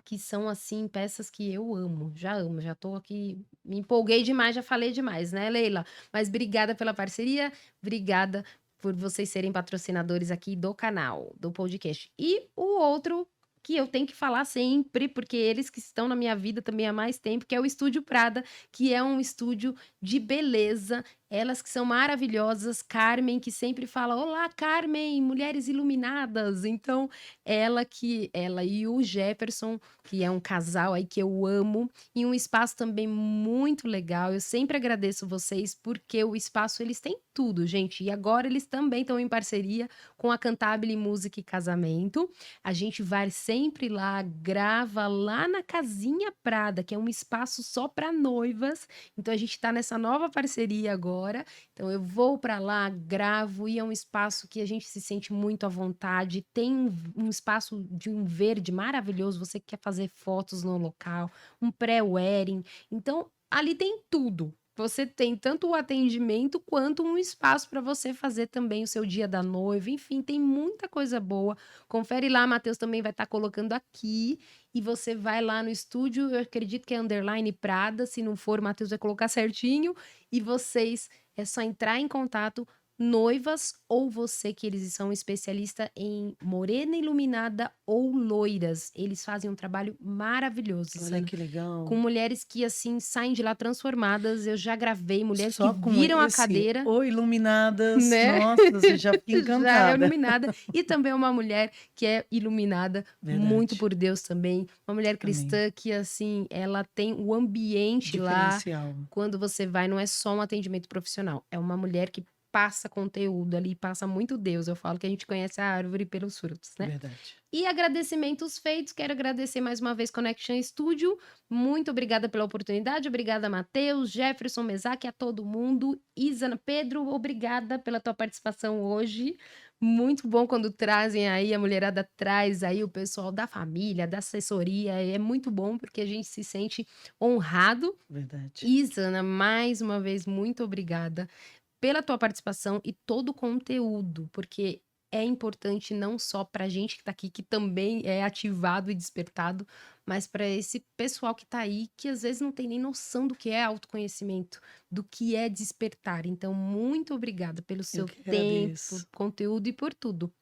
que são assim peças que eu amo, já tô aqui, me empolguei demais, já falei demais, né, Leila? Mas obrigada pela parceria, obrigada por vocês serem patrocinadores aqui do canal, do podcast. E o outro que eu tenho que falar sempre, porque eles que estão na minha vida também há mais tempo, que é o Estúdio Prada, que é um estúdio de beleza. Elas que são maravilhosas, Carmen, que sempre fala: "Olá, Carmen, mulheres iluminadas". Então, ela e o Jefferson, que é um casal aí que eu amo, e um espaço também muito legal. Eu sempre agradeço vocês, porque o espaço eles têm tudo, gente. E agora eles também estão em parceria com a Cantabile Música e Casamento. A gente vai sempre lá, grava lá na Casinha Prada, que é um espaço só para noivas. Então a gente está nessa nova parceria agora. Então eu vou para lá, gravo e é um espaço que a gente se sente muito à vontade. Tem um espaço de um verde maravilhoso. Você que quer fazer fotos no local, um pré-wedding. Então ali tem tudo. você tem tanto o atendimento quanto um espaço para você fazer também o seu dia da noiva, enfim, tem muita coisa boa. Confere lá, Matheus também vai estar colocando aqui, e você vai lá no estúdio, eu acredito que é underline Prada, se não for, Matheus vai colocar certinho, e vocês, é só entrar em contato, noivas ou você que eles são especialista em morena iluminada ou loiras. Eles fazem um trabalho maravilhoso, Olha Sana. que legal. Com mulheres que, assim, saem de lá transformadas. Eu já gravei mulheres que Só com viram a esse cadeira, "Oi, iluminadas", né? nossa, você já fica Já é encantada. iluminada. E também uma mulher que é iluminada muito Verdade. por Deus também. Uma mulher Amém. cristã que, assim, ela tem o ambiente lá. Diferencial. Quando você vai, não é só um atendimento profissional. É uma mulher que passa conteúdo ali, passa muito Deus. Eu falo que a gente conhece a árvore pelos frutos, né? Verdade. E agradecimentos feitos, quero agradecer mais uma vez Connection Studio. Muito obrigada pela oportunidade, obrigada Matheus, Jefferson Mesaque, a todo mundo. Isa, Pedro, obrigada pela tua participação hoje. Muito bom quando trazem aí, a mulherada traz aí o pessoal da família, da assessoria. É muito bom porque a gente se sente honrado. Verdade. Isana, mais uma vez, muito obrigada pela tua participação e todo o conteúdo, porque é importante não só para a gente que está aqui, que também é ativado e despertado, mas para esse pessoal que está aí, que às vezes não tem nem noção do que é autoconhecimento, do que é despertar. Então, muito obrigada pelo Eu seu que tempo, agradeço. conteúdo e por tudo.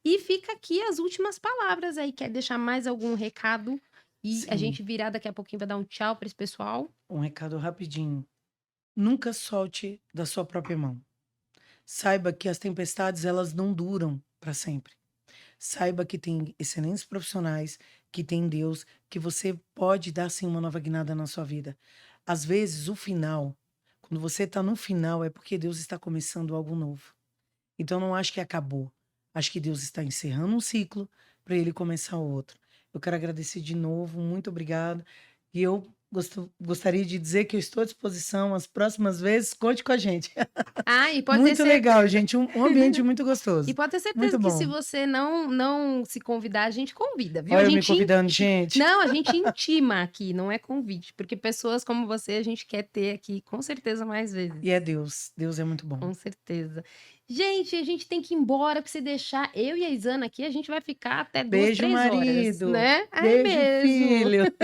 E fica aqui as últimas palavras aí. Quer deixar mais algum recado? E a Sim, gente virar daqui a pouquinho vai dar um tchau para esse pessoal. um recado rapidinho. Nunca solte da sua própria mão. Saiba que as tempestades, elas não duram para sempre. Saiba que tem excelentes profissionais, que tem Deus, que você pode dar sim uma nova guinada na sua vida. Às vezes, o final, quando você está no final, é porque Deus está começando algo novo. Então, não acho que acabou. Acho que Deus está encerrando um ciclo para ele começar outro. Eu quero agradecer de novo, muito obrigado. E eu gostaria de dizer que eu estou à disposição as próximas vezes, conte com a gente. Ah, e pode ter Muito certeza. legal, gente. Um ambiente muito E gostoso. pode ter certeza Muito que se bom. você não se convidar, a gente convida, viu? A Olha eu me gente convidando, gente. não, a gente intima aqui, não é convite, porque pessoas como você a gente quer ter aqui com certeza mais vezes. E é Deus. Deus é muito bom. Com certeza. Gente, a gente tem que ir embora, porque se deixar eu e a Isana aqui, a gente vai ficar até 2, Beijo, 3 horas, marido. né? É Beijo, mesmo. filho.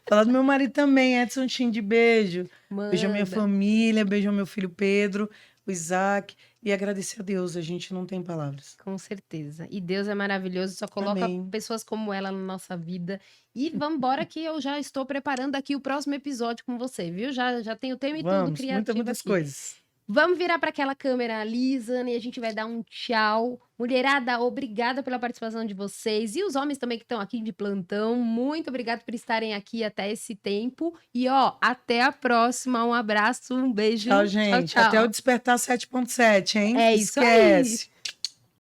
Falar do meu marido também, Edson Chinde, beijo. Beijo à minha Manda. família, beijo ao meu filho Pedro, o Isaac. E agradecer a Deus, a gente não tem palavras. Com certeza. E Deus é maravilhoso, só coloca Amém. pessoas como ela na nossa vida. E vamos embora que eu já estou preparando aqui o próximo episódio com você, viu? Já tenho o tema e tudo Vamos, criativo muitas aqui. coisas. Vamos virar para aquela câmera ali, Zana, e a gente vai dar um tchau. Mulherada, obrigada pela participação de vocês. E os homens também que estão aqui de plantão, muito obrigado por estarem aqui até esse tempo. E ó, até a próxima. Um abraço, um beijo. Tchau, gente. Tchau, Até o tchau. Despertar 7.7, hein? É isso aí. Esquece.